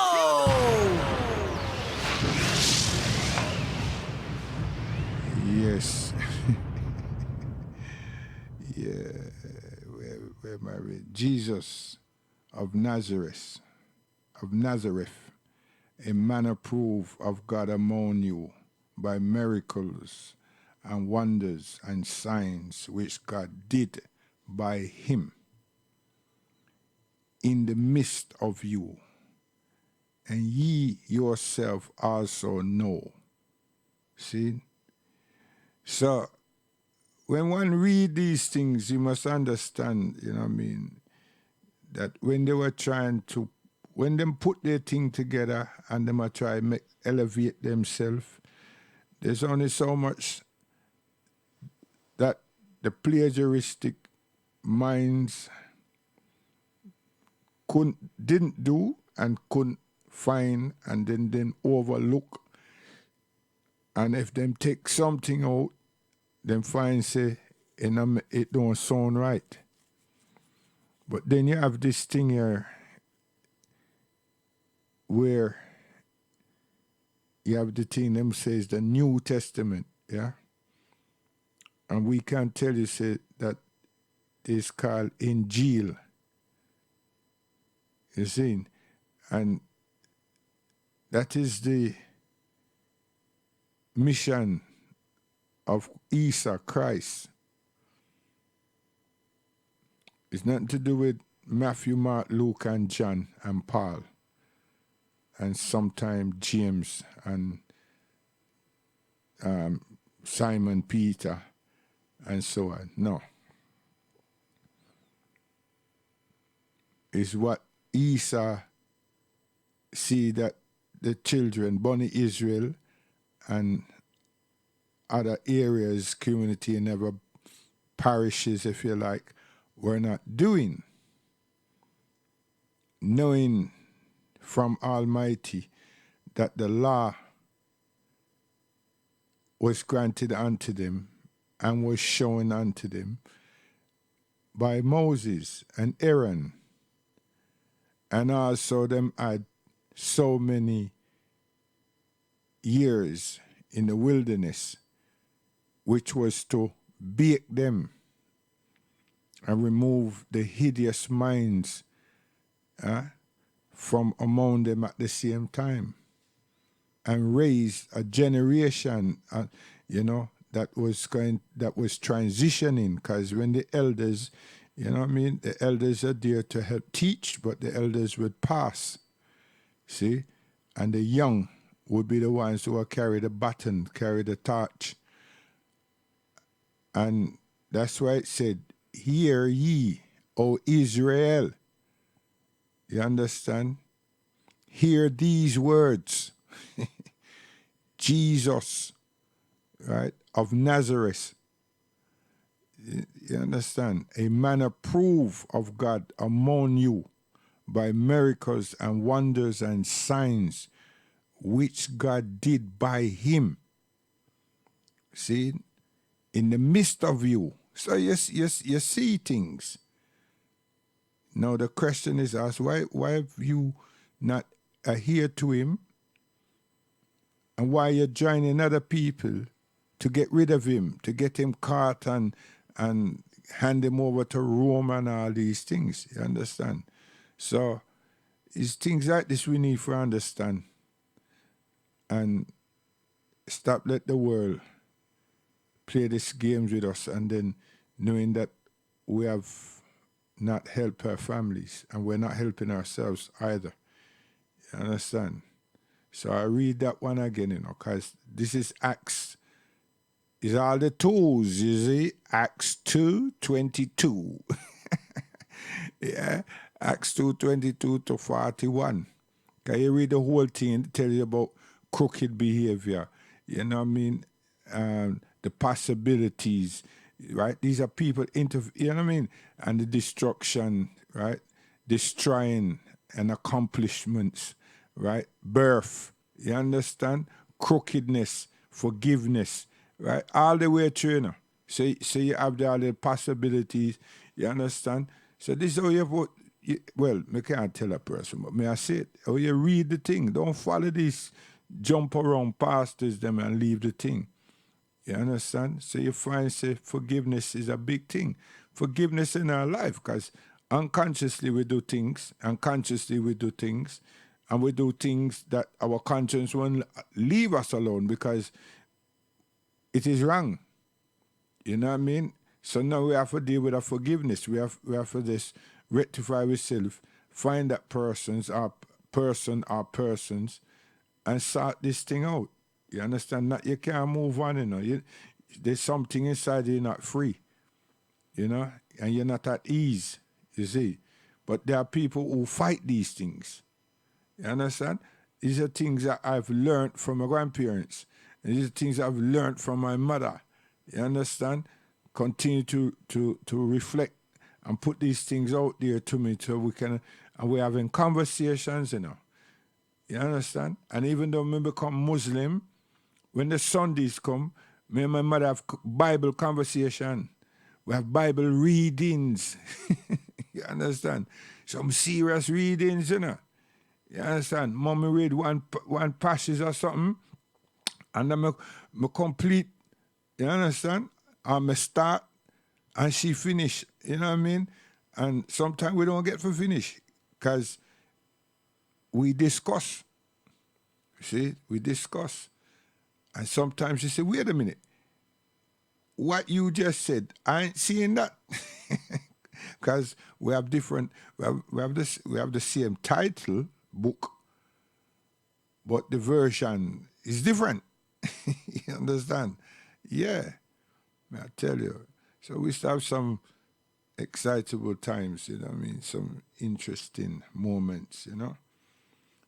Yes. We're married. Jesus of Nazareth, a man approved of God among you by miracles and wonders and signs which God did by him in the midst of you, and ye yourself also know. See? So, when one read these things, you must understand, that when they were trying to when them put their thing together and them a try make elevate themselves, there's only so much that the plagiaristic minds didn't do and couldn't find and then overlook. And if them take something out, them find say it don't sound right. But then you have this thing here where you have the thing them says the New Testament, yeah? And we can tell you say that it's called Injil. You see? And that is the mission of Isa, Christ. It's nothing to do with Matthew, Mark, Luke, and John, and Paul, and sometimes James, and Simon Peter, and so on. No. It's what Isa see that the children, Bonnie Israel, and other areas, community, and other parishes, if you like, were not doing. Knowing from Almighty that the law was granted unto them and was shown unto them by Moses and Aaron, and also them had so many years in the wilderness, which was to bake them and remove the hideous minds from among them at the same time, and raise a generation, that was transitioning. Because when the elders, the elders are there to help teach, but the elders would pass, see, and the young would be the ones who will carry the baton, carry the torch, and that's why it said, "Hear ye, O Israel." You understand? Hear these words. Jesus, right, of Nazareth. You understand? A man approved of God among you by miracles and wonders and signs which God did by him. See? In the midst of you. So you see things. Now the question is asked, why have you not adhered to him? And why you're joining other people to get rid of him, to get him caught and hand him over to Rome and all these things, you understand? So it's things like this we need to understand. And stop let the world play these games with us, and then knowing that we have not helped our families and we're not helping ourselves either. You understand? So I read that one again, because this is Acts. It's all the tools, you see? Acts 2:22. Yeah, Acts 2:22 to 41. Can you read the whole thing and tell you about crooked behavior? You know what I mean? The possibilities, right? These are people, you know what I mean? And the destruction, right? Destroying and accomplishments, right? Birth, you understand? Crookedness, forgiveness, right? All the way through, So you have all the possibilities, you understand? So this is how you vote. Well, I can't tell a person, but may I say it? How you read the thing. Don't follow this jump around pastors them and leave the thing. You understand? So you find, say, forgiveness is a big thing. Forgiveness in our life, because unconsciously we do things, and we do things that our conscience won't leave us alone because it is wrong. You know what I mean? So now we have to deal with our forgiveness. We have to just rectify ourselves, find that person or persons, and sort this thing out. You understand? That you can't move on, there's something inside you're not free, and you're not at ease, you see. But there are people who fight these things, You understand? These are things that I've learned from my grandparents. And these are things I've learned from my mother. You understand? Continue to reflect and put these things out there to me so we can, and we're having conversations, you know. You understand? And even though we become Muslim, when the Sundays come, me and my mother have Bible conversation. We have Bible readings. You understand? Some serious readings, you know. You understand? Mommy read one passage or something, and then me complete, you understand? And me start, and she finish, you know what I mean? And sometimes we don't get to finish, because we discuss. See? We discuss. And sometimes she say, wait a minute, what you just said, I ain't seeing that. Because we have different, we have the same title, book, but the version is different. You understand? Yeah. I tell you. So we still have some excitable times, you know what I mean? Some interesting moments, you know?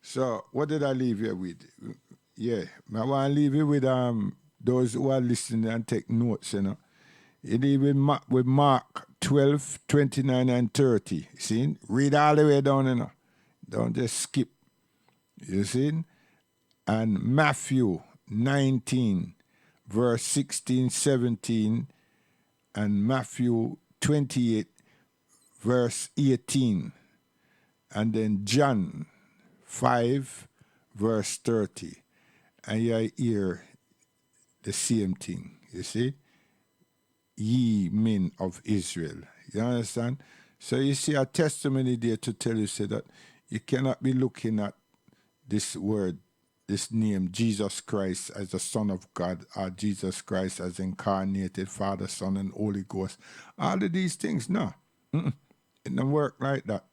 So what did I leave you with? Yeah, I want to leave you with those who are listening and take notes, you know. You leave with Mark 12, 29 and 30. See? Read all the way down, you know. Don't just skip. You see? And Matthew 19, verse 16, 17, and Matthew 28, verse 18. And then John 5, verse 30. And you hear the same thing, you see? Ye men of Israel. You understand? So you see a testimony there to tell you, say that you cannot be looking at this word, this name, Jesus Christ, as the Son of God, or Jesus Christ as incarnated Father, Son, and Holy Ghost. All of these things, no. It don't work like that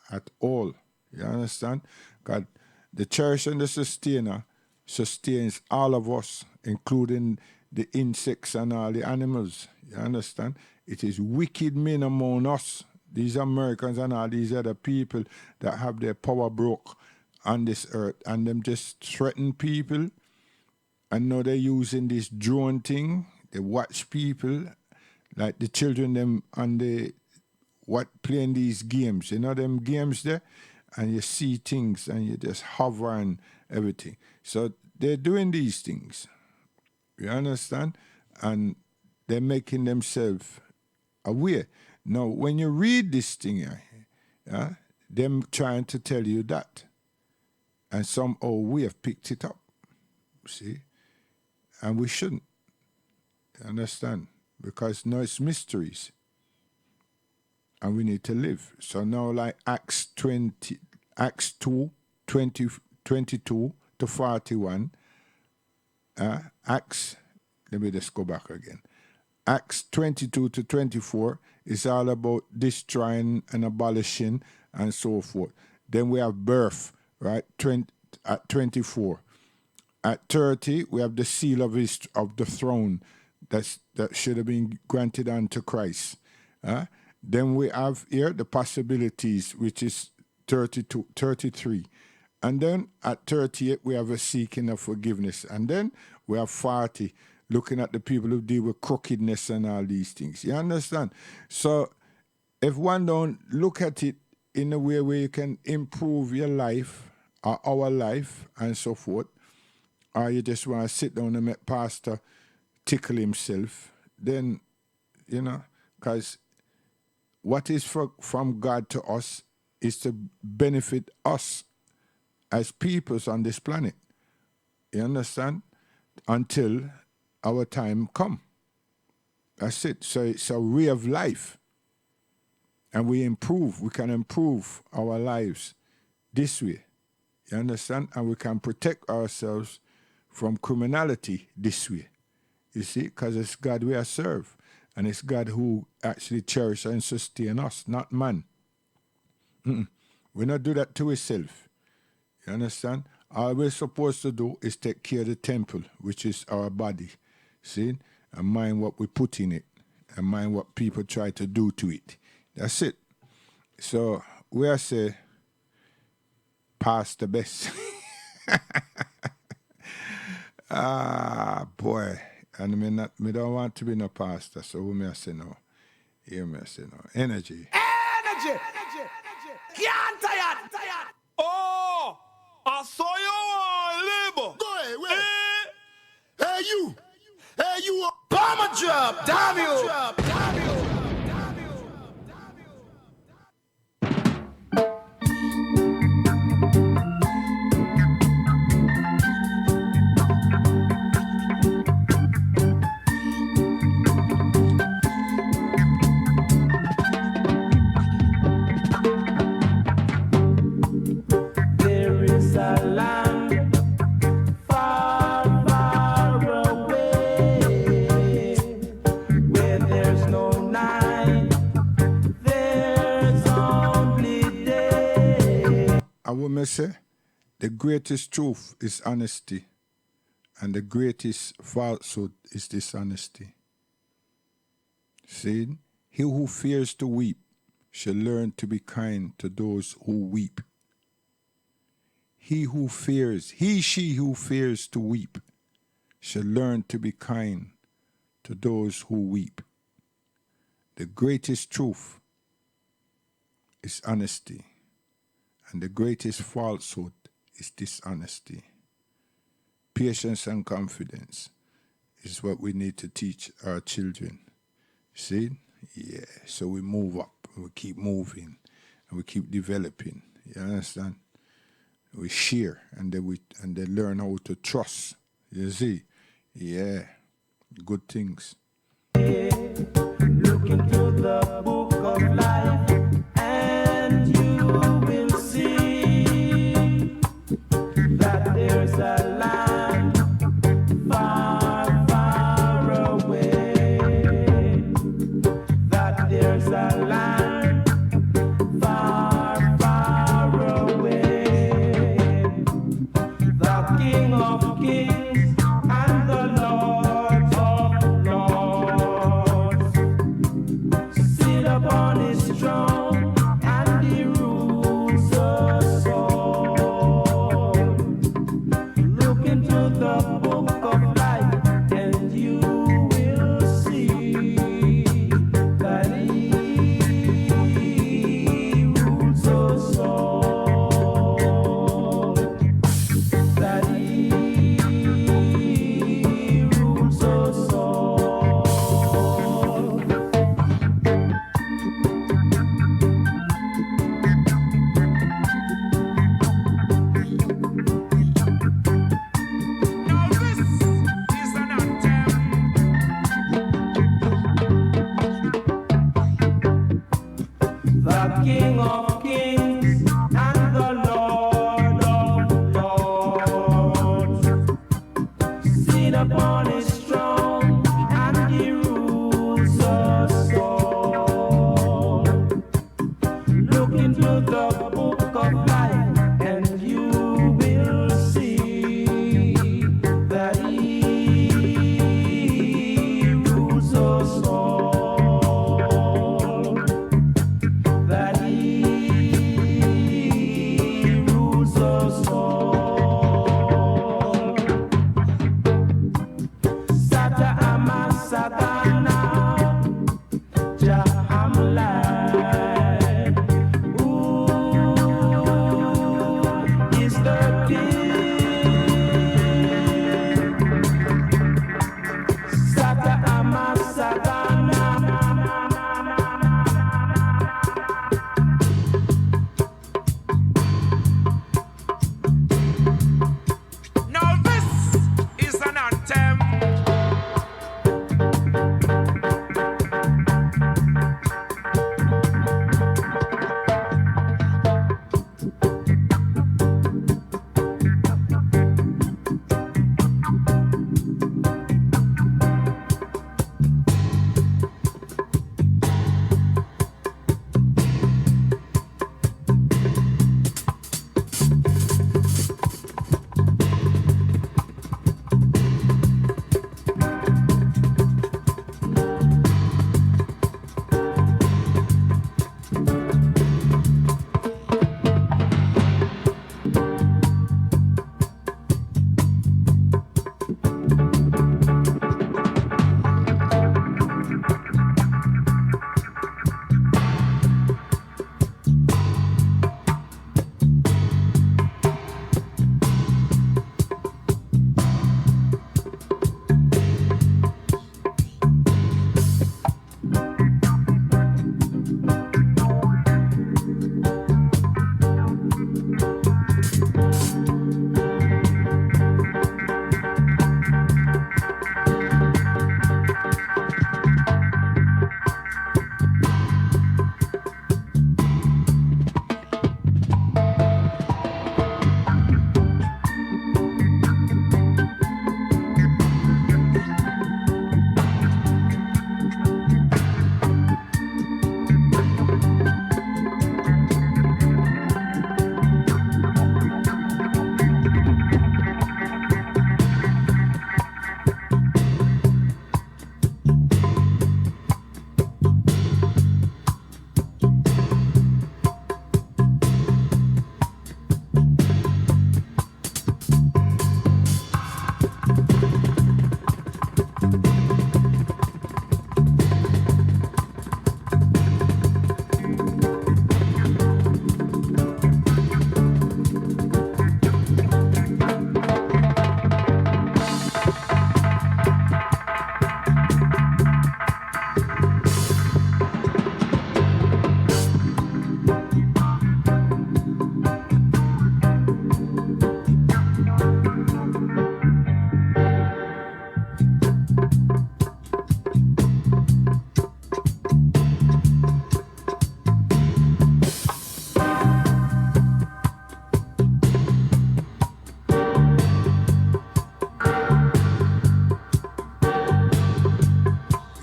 at all. You understand? God, the church and the sustainer sustains all of us, including the insects and all the animals. You understand? It is wicked men among us, these Americans and all these other people that have their power broke on this earth, and them just threaten people. And now they're using this drone thing. They watch people, like the children them on the playing these games. You know them games there? And you see things and you just hover and everything. So they're doing these things. You understand? And they're making themselves aware. Now, when you read this thing here, them trying to tell you that. And somehow we have picked it up. See? And we shouldn't. You understand? Because now it's mysteries. And we need to live. So now like Acts 2, 22 to 41. Acts, let me just go back again. Acts 22 to 24 is all about destroying and abolishing and so forth. Then we have birth, right? At 24. At 30, we have the seal of the throne that should have been granted unto Christ. Then we have here the possibilities, which is 33. And then at 38, we have a seeking of forgiveness. And then we have 40, looking at the people who deal with crookedness and all these things. You understand? So if one don't look at it in a way where you can improve your life or our life and so forth, or you just want to sit down and make pastor tickle himself, then, you know, because what is from God to us is to benefit us as peoples on this planet. You understand? Until our time come. That's it. So it's a way of life. And we can improve our lives this way. You understand? And we can protect ourselves from criminality this way. You see? Because it's God we are serve. And it's God who actually cherishes and sustains us, not man. We not do that to ourselves. You understand? All we're supposed to do is take care of the temple, which is our body. See? And mind what we put in it. And mind what people try to do to it. That's it. So we are say, Pastor Bess. Ah, boy. And me don't want to be no pastor, so who me I say no? Hear me I say no. Energy. Energy. Can't tired. Oh, I saw you on labor. Go ahead, wait. Hey, you. Bomber drop. Damn you. There is a land far, far away where there's no night, there's only day. I will say the greatest truth is honesty, and the greatest falsehood is dishonesty. See, he who fears to weep shall learn to be kind to those who weep. She who fears to weep shall learn to be kind to those who weep. The greatest truth is honesty, and the greatest falsehood is dishonesty. Patience and confidence is what we need to teach our children. See? Yeah. So we move up, and we keep moving, and we keep developing. You understand? We share, and they learn how to trust. You see? Yeah. Good things. Look into the book of life and you will see that there's a land far, far away. That there's a land far, far away. The King of Kings and the Lord of Lords sit upon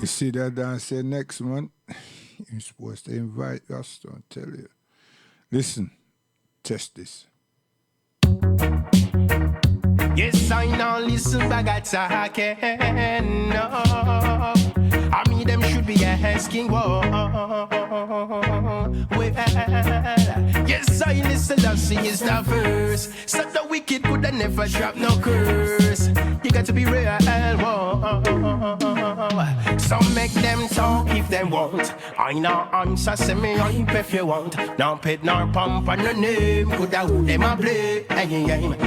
You see that dance here next month? You're supposed to invite us, don't tell you. Listen, test this. Yes, I now listen back at talking. No, I mean them should be asking what. Well, yes, I listen. Love is the verse. So the wicked could have never drop no curse. You got to be real. Some make them talk if they want. I know answer, say me hype if you want. No pet nor pump on the name. Could I who them a play?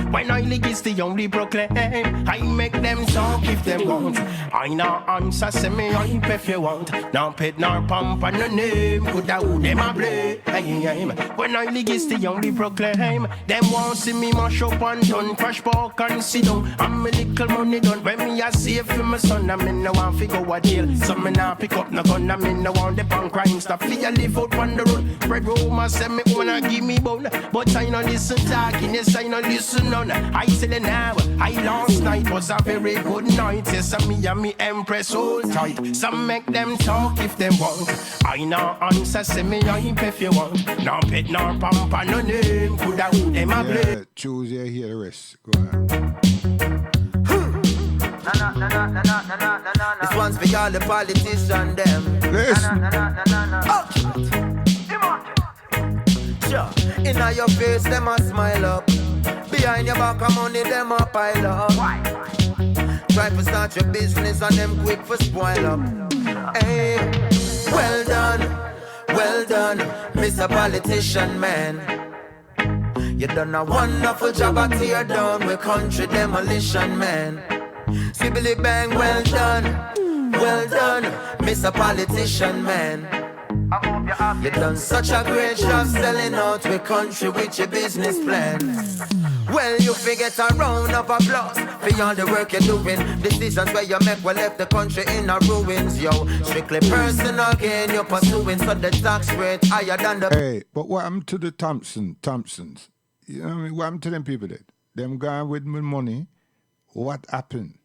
When I league is the only proclaim. I make them talk if they want. I know answer, say me hype if you want. No pet nor pump on the name. Could I who them a play? When I league is the only proclaim. Them want see me mash up and done. Crash park and sit down. I'm a little money done. When me a save for my son, I mean no one fi go a jail. So me nah pick up no gun, I mean no one dep on crime stuff. Fi a live out on the road. Bread rumors say me wanna give me bone, but I no listen talking. Yes, I no listen none. I tell you now, I last night was a very good night. Yes, me and me empress hold tight. Some make them talk if they want. I no answer, say me hype if you want. No pet nor pamper, no name. Coulda who them a play. Choose here, hear the rest. Go on. This one's for all the politicians, them. Listen. Sure. Inna your face, them a smile up. Behind your back, of money, them a pile up. Try to start your business and them quick for spoil up. Hey, well done, Mr. Politician Man. You done a wonderful job at tear down with country demolition, man. Sibbly bang, well done, Mr. Politician Man. You done such a great job selling out with country with your business plan. Well, you forget a round of applause for all the work you're doing. Decisions where you make will left the country in a ruins, yo. Strictly personal gain you're pursuing, so the tax rate higher than the... Hey, but what happened to the Thompsons? You know what I mean? What happened to them people that? Them gone with me money, what happened?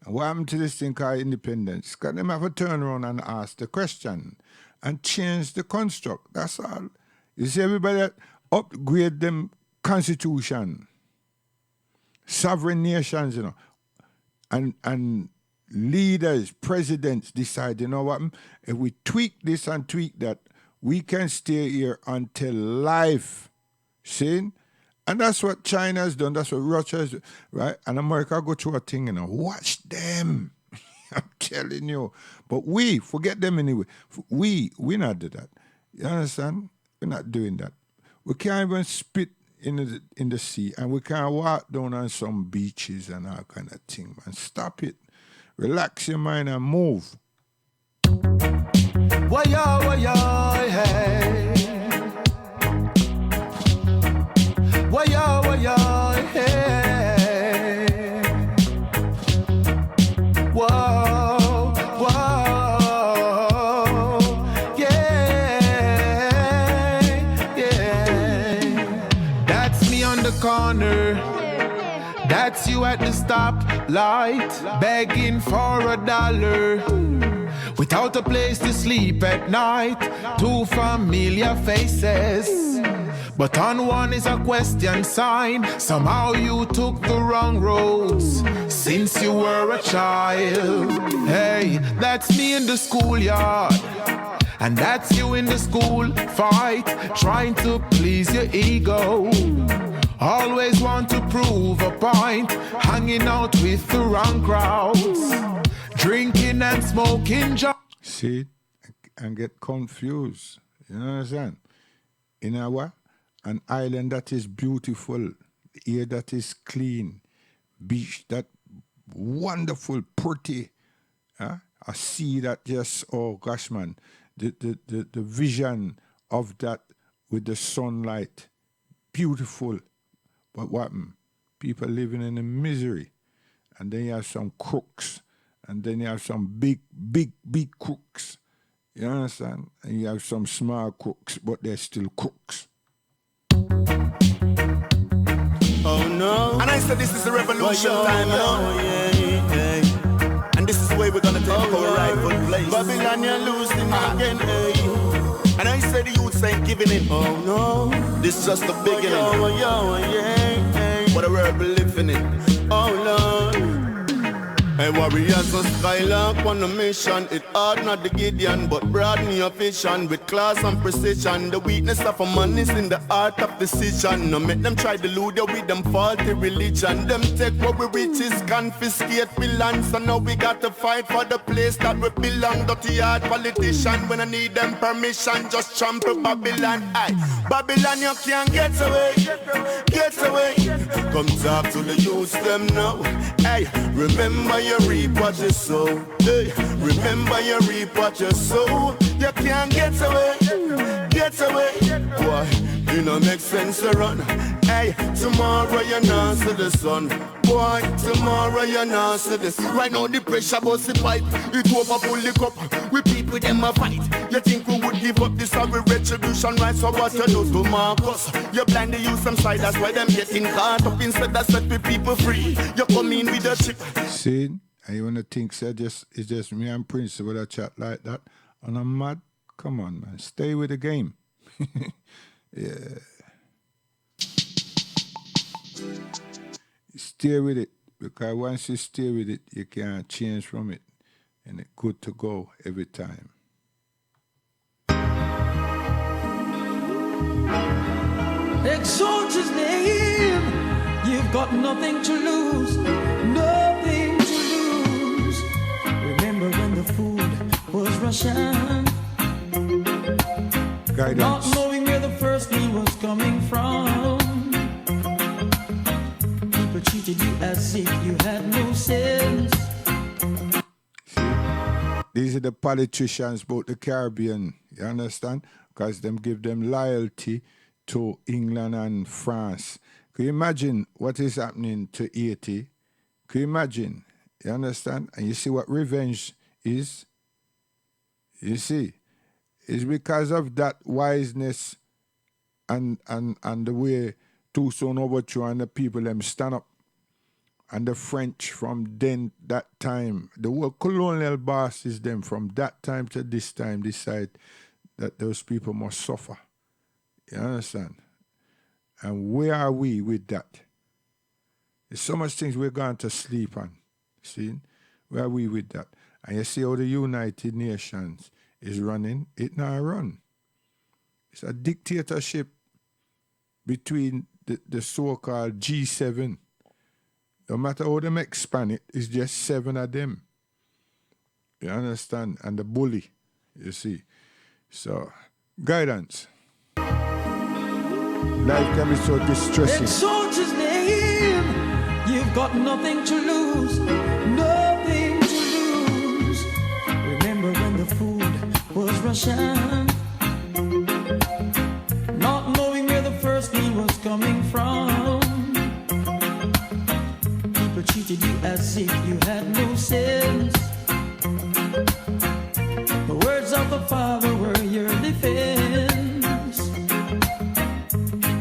And what happened to this thing called independence? Because them have to turn around and ask the question and change the construct. That's all. You see, everybody upgrade them constitution, sovereign nations, you know, and leaders, presidents decide, you know what, if we tweak this and tweak that, we can stay here until life. See? And that's what China has done, that's what Russia has done, right? And America go through a thing, you know, watch them. I'm telling you. But we, forget them anyway. We not do that. You understand? We're not doing that. We can't even spit in the sea, and we can't walk down on some beaches and all kind of thing, man. Stop it. Relax your mind and move. Why-yo, hey. Why-yo, hey. Whoa, yeah. That's me on the corner. That's you at the stoplight, begging for $1. Without a place to sleep at night, two familiar faces. But on one is a question sign. Somehow you took the wrong roads since you were a child. Hey, that's me in the schoolyard. And that's you in the school fight, trying to please your ego. Always want to prove a point, hanging out with the wrong crowds, drinking and smoking. See, and get confused. You understand? In an island that is beautiful, air that is clean, beach that wonderful, pretty, a sea that just, oh gosh, man, the vision of that with the sunlight, beautiful. But what happened? People living in a misery. And then you have some crooks. And then you have some big crooks. You understand? And you have some small crooks, but they're still crooks. Oh no. And I said this is the revolution time, you know? And this is the way we're gonna take our rightful and you lose him again, hey. And I say the youths ain't giving in. Oh no, this is just the beginning. What a world we living in. Oh Lord. Hey, warriors of Skylark on a mission. It hard not the Gideon, but broaden your vision with class and precision. The weakness of a man is in the art of decision. No make them try to lure you with them faulty religion. Them take what we riches, confiscate we land. So now we got to fight for the place that we belong. Dirty hard politician, when I need them permission, just trample Babylon. Aye, Babylon you can't get away, get away. Come talk to the youths them now. Hey, remember you reap what you sow. Hey, remember you reap what you sow. You can't get away, get away. Boy, you know make sense to run. Hey, tomorrow you're not see the sun. Boy, tomorrow you're not see the sun. Right now the pressure bust the pipe. It over pull the cup. We people them a fight. You think we would give up this our retribution right? So what you do to Marcus? You blind the youth some side. That's why them getting caught up. Instead of set the people free. You come in with a chip. See, and you wanna think it's just me and Prince with a chat like that? And I'm mad? Come on, man. Stay with the game. Yeah. Stay with it. Because once you stay with it, you can't change from it. And it's good to go every time. Exalt his name. You've got nothing to lose. Nothing to lose. Remember when the food was Russian? Guidance. Not knowing where the first meal was coming from. People treated you as if you had no sense. These are the politicians about the Caribbean, you understand? Because them give them loyalty to England and France. Can you imagine what is happening to Haiti? Can you imagine? You understand? And you see what revenge is? You see? It's because of that wiseness and the way Toussaint Overture and the people them stand up. And the French from then, that time, the whole colonial bosses them from that time to this time decide that those people must suffer. You understand? And where are we with that? There's so much things we're going to sleep on. See? Where are we with that? And you see how the United Nations is running? It not run. It's a dictatorship between the so-called G7. No matter how them expand it, it's just 7 of them. You understand? And the bully, you see. So, guidance. Life can be so distressing. Exalt his name. You've got nothing to lose. Nothing to lose. Remember when the food was Russian? Not knowing where the first meal was coming from. People treated you as if you had no sense. The words of the Father were your defense.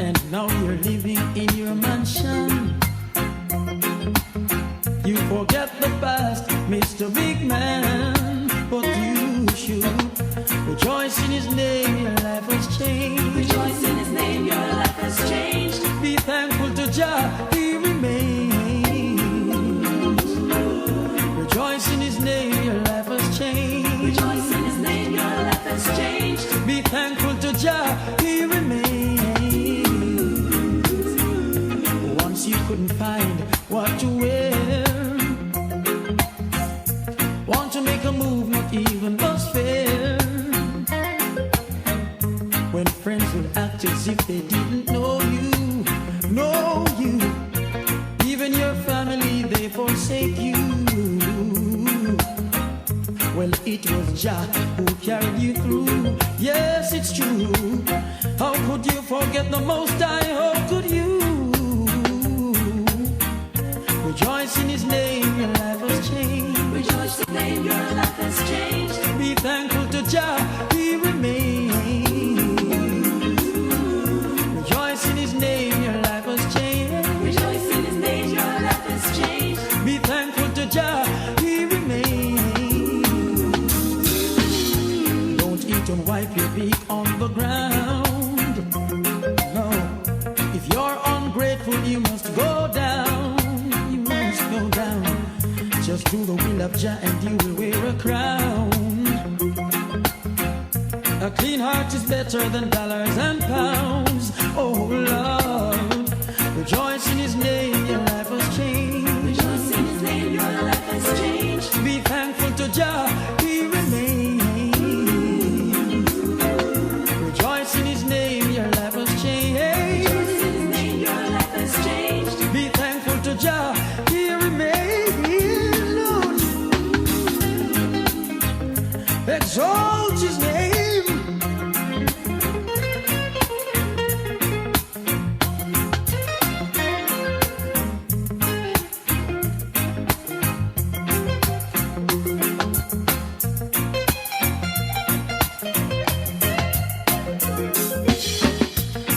And now you're living in your mansion. You forget the past, Mr. Big Man. But you should rejoice in his name, your life has changed. Rejoice in his name, your life has changed. Be thankful to Jah, he remains. Rejoice in his name, your life has changed. Rejoice in his name, your life has changed. Be thankful to Jah, he remains. Once you couldn't find what to wear, want to make a move, not even was fair. When friends would act as if they didn't know you, know you. Even your family, they forsake you. Well, it was Jah who carried you through. Yes, it's true. How could you forget the Most High? How could you? Rejoice in his name, your life has changed. Rejoice in his name, your life has changed. Be thankful to Jah, he remains. Rejoice in his name, your life has changed. Rejoice in his name, your life has changed. Be thankful to Jah, he remains. crown. A clean heart is better than dollars and pounds. Oh Lord, rejoice in His name, your life has changed. Rejoice in His name, your life has changed. Be thankful to Jah, He remains. Rejoice in His name, your life has changed. Rejoice in His name, your life has changed. Be thankful to Jah, He remains. Lord, exalt His name.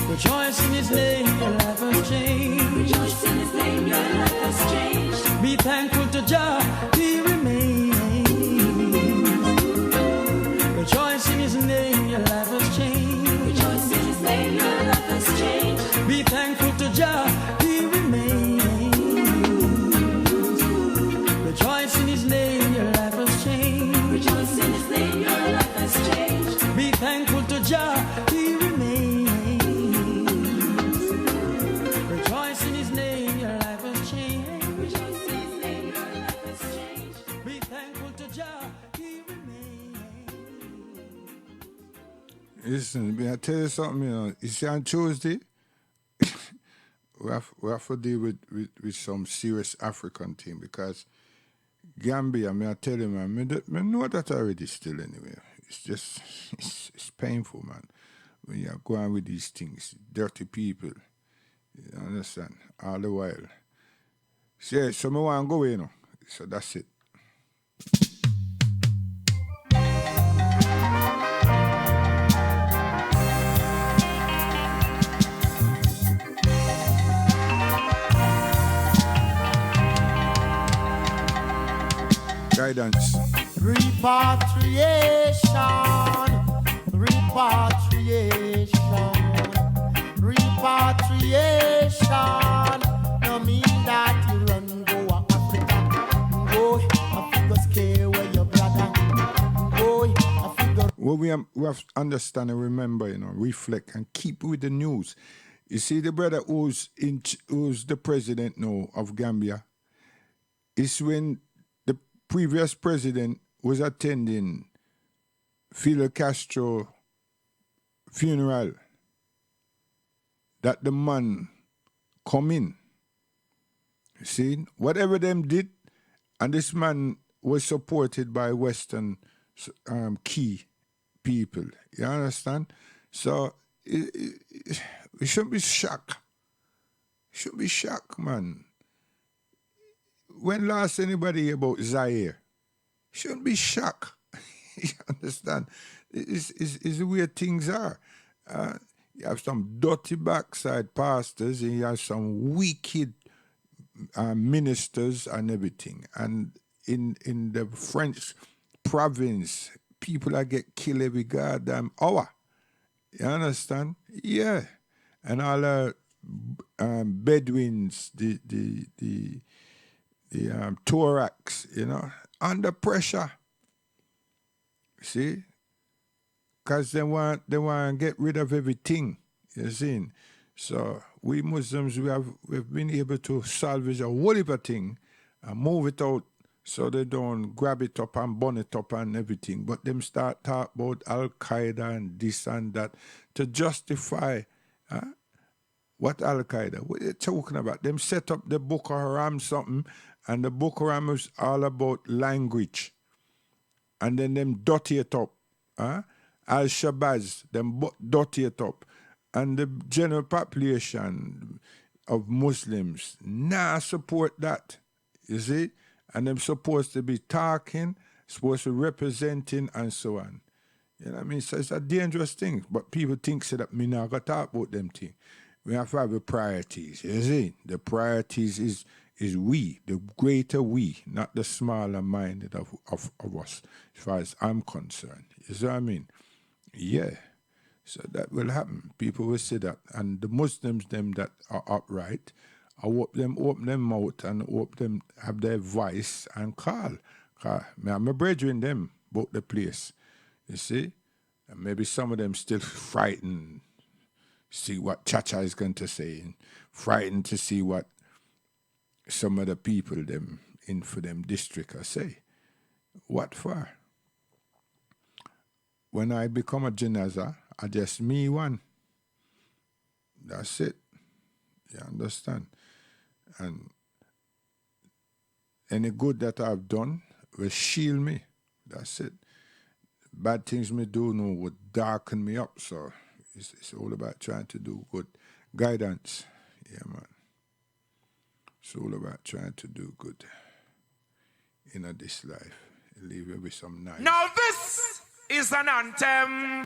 Rejoice in His name, your life has changed. Rejoice in His name, your life has changed. Be thankful to Jah, He remains. Rejoice in His name, your life has changed. Rejoice in His name, your life has changed. Be thankful to Jah, He remains. Rejoice in His name, your life has changed. Rejoice in His name, your life has changed. Be thankful to Jah, He remains. Rejoice in His name, your life has changed. Rejoice in His name, your life has changed. Be thankful to Jah, He remains. Listen, may I tell you something, you know, you see on Tuesday, we have to deal with some serious African team because Gambia, may I tell you, man, me know that already still anyway. It's just, it's painful, man. When you're going with these things, dirty people, you understand, all the while. So I want to go, you know, so that's it. Guidance. Repatriation, repatriation, repatriation. No mean that you run go Africa, go Africa scare where your brother, go Africa. Well, we have to understand and remember, you know, reflect and keep with the news. You see, the brother who's the president now of Gambia, is when the previous president was attending Fidel Castro funeral that the man come in. You see, whatever them did, and this man was supported by Western key people. You understand? So we shouldn't be shocked. Shouldn't be shocked, man. When last anybody hear about Zaire? Shouldn't be shocked. You understand? It's the way things are. You have some dirty backside pastors and you have some wicked ministers and everything. And in the French province, people that get killed every goddamn hour. You understand? Yeah. And all the Bedouins, the Thorax, you know, under pressure. See? Because they want to get rid of everything. You see? So we Muslims, we've been able to salvage a whole heap of thing and move it out so they don't grab it up and burn it up and everything. But them start talk about Al-Qaeda and this and that to justify what Al-Qaeda? What are they talking about? Them set up the Boko Haram something, and the Boko Haram is all about language. And then them dirty it up. Al-Shabaaz, them dirty it up. And the general population of Muslims support that. You see? And them supposed to be talking, supposed to representing, and so on. You know what I mean? So it's a dangerous thing. But people think that me not gonna talk about them things. We have to have the priorities. You see? The priorities is we, the greater we, not the smaller minded of us, as far as I'm concerned. You see what I mean? Yeah. So that will happen. People will say that. And the Muslims, them that are upright, I hope them open their mouth and hope them have their voice and call I'm a brethren them about the place. You see? And maybe some of them still frightened, see what Chacha is going to say, and frightened to see what some of the people them in for them district are say. What for? When I become a Janaza, I just me one. That's it. You understand? And any good that I've done will shield me. That's it. Bad things me do no would darken me up. So it's all about trying to do good. Guidance. Yeah, man. It's all about trying to do good in this life. Leave you with some nice. Now this is an anthem.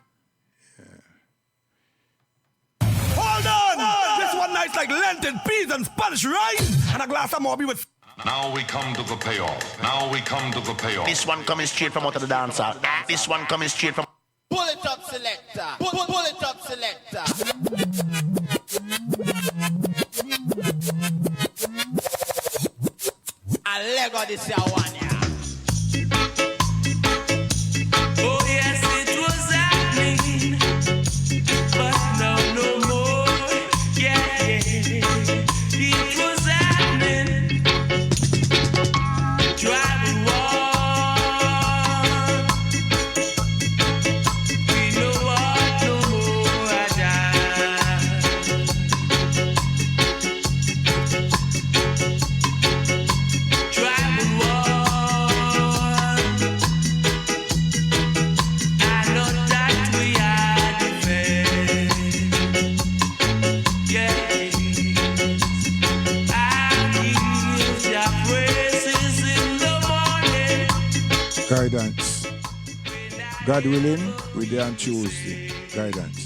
Hold on! This one night's like Lenten, peas and Spanish rice, and a glass of Moby with... Now we come to the payoff. Now we come to the payoff. This one coming straight from out of the dancer. This one coming straight from... Pull it up, selector. Pull it up, selector. A Lego this year one, yeah. Oh yes, it was happening, but now no more. Yeah, it was happening. Driving one, we know what no more I Driving one, I know that we are different. Yeah, I give your praises in the morning. Guidance. God willing, we're there on Tuesday. Guidance.